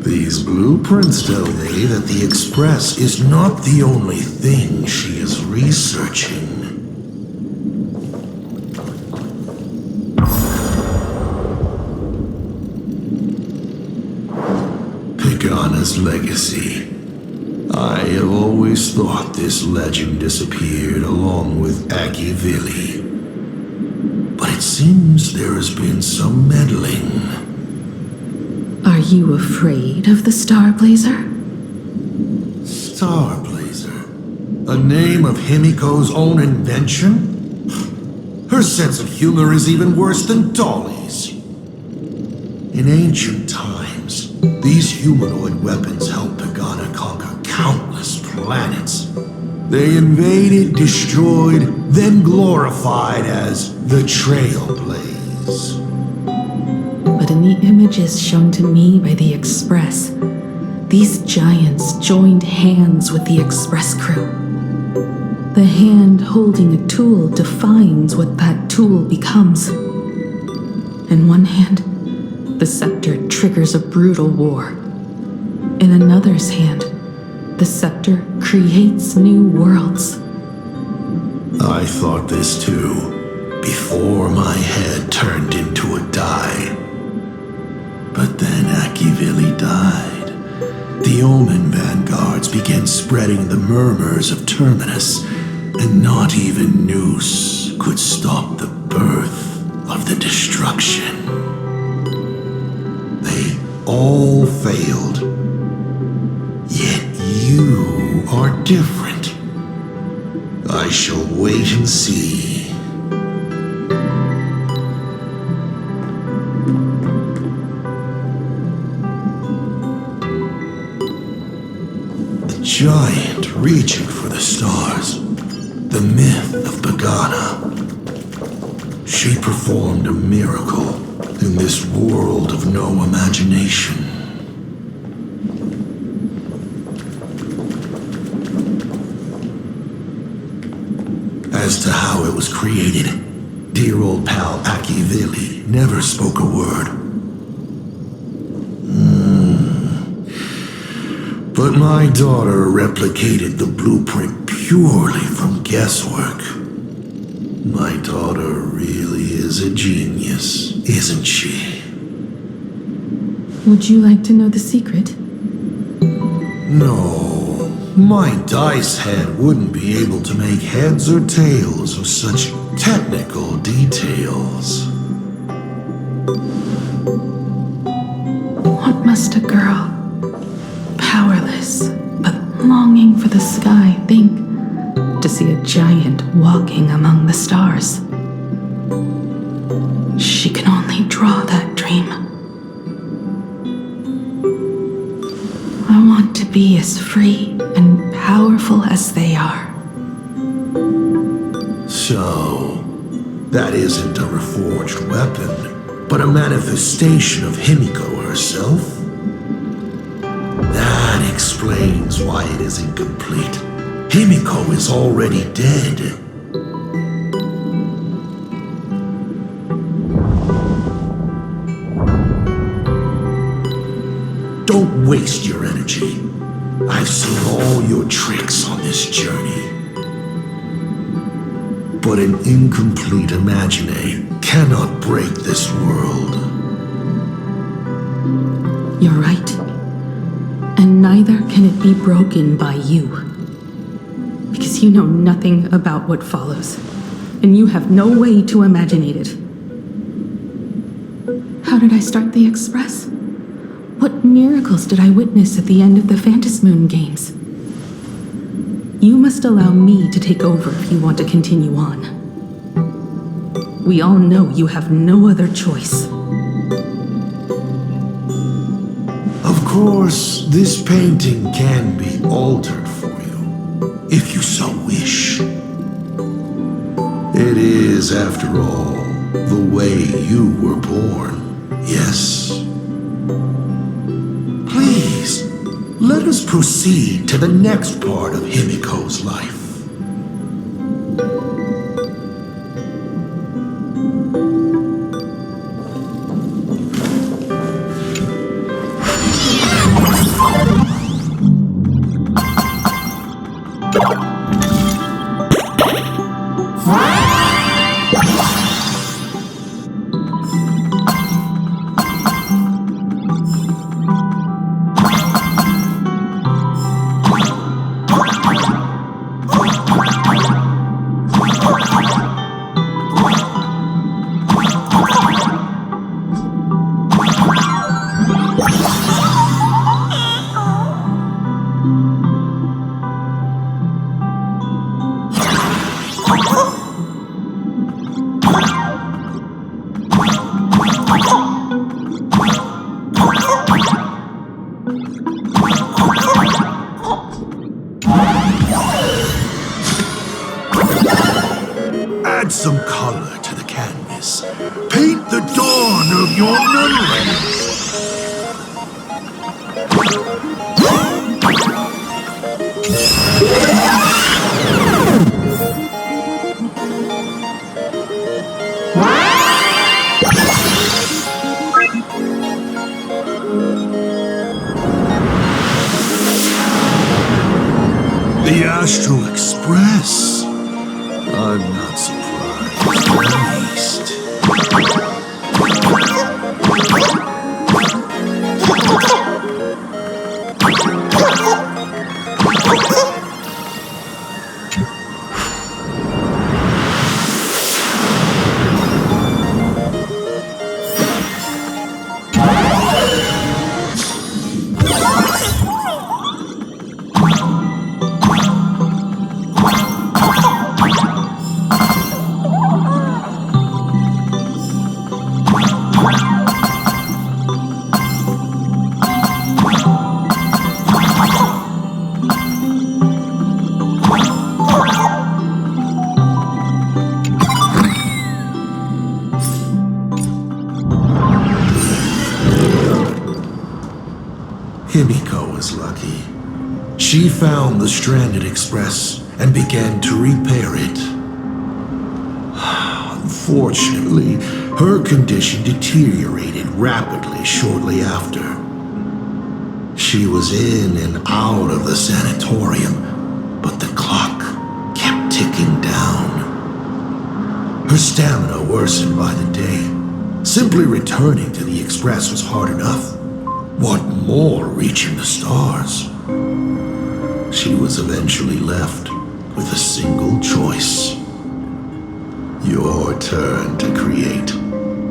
These blueprints tell me that the Express is not the only thing she is researching. Pagana's legacy. I have always thought this legend disappeared along with Akivili. But it seems there has been some meddling. Are you afraid of the Starblazer? Starblazer? A name of Himiko's own invention? Her sense of humor is even worse than Dolly's. In ancient times, these humanoid weapons helped Pagana conquer countless planets. They invaded, destroyed, then glorified as the Trailblaze. But in the images shown to me by the Express, these giants joined hands with the Express crew. The hand holding a tool defines what that tool becomes. In one hand, the scepter triggers a brutal war. In another's hand, the scepter creates new worlds. I thought this too, before my head turned into a die. But then Akivili died. The Omen vanguards began spreading the murmurs of Terminus, and not even Noose could stop the birth of the destruction. They all failed. Yet you are different. I shall wait and see. The giant reaching for the stars. The myth of Pagana. She performed a miracle in this world of no imagination. As to how it was created, dear old pal Akivili never spoke a word. But my daughter replicated the blueprint purely from guesswork. My daughter really is a genius, isn't she? Would you like to know the secret? No, my dice head wouldn't be able to make heads or tails of such technical details. What must a girl, powerless but longing for the sky, think to see a giant walking among the stars? She can only draw that dream. I want to be as free and powerful as they are. So, that isn't a reforged weapon, but a manifestation of Himiko herself? That explains why it is incomplete. Himiko is already dead. Don't waste your energy. I've seen all your tricks on this journey. But an incomplete Imagine cannot break this world. You're right. And neither can it be broken by you. Because you know nothing about what follows. And you have no way to imagine it. How did I start the Express? What miracles did I witness at the end of the Phantasmoon games? You must allow me to take over if you want to continue on. We all know you have no other choice. Of course, this painting can be altered for you, if you so wish. It is, after all, the way you were born, yes? Please, let us proceed to the next part of Himiko's life. Add some color to the canvas. Paint the dawn of your memories. The Astral Express. I'm not surprised, at least. She found the stranded express and began to repair it. Unfortunately, her condition deteriorated rapidly shortly after. She was in and out of the sanatorium, but the clock kept ticking down. Her stamina worsened by the day. Simply returning to the express was hard enough. What more reaching the stars? She was eventually left with a single choice. Your turn to create.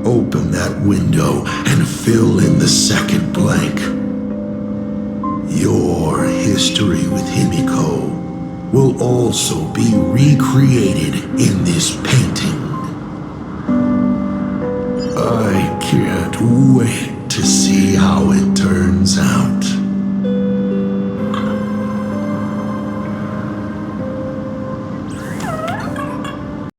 Open that window and fill in the second blank. Your history with Himiko will also be recreated in this painting. I can't wait to see how it turns out.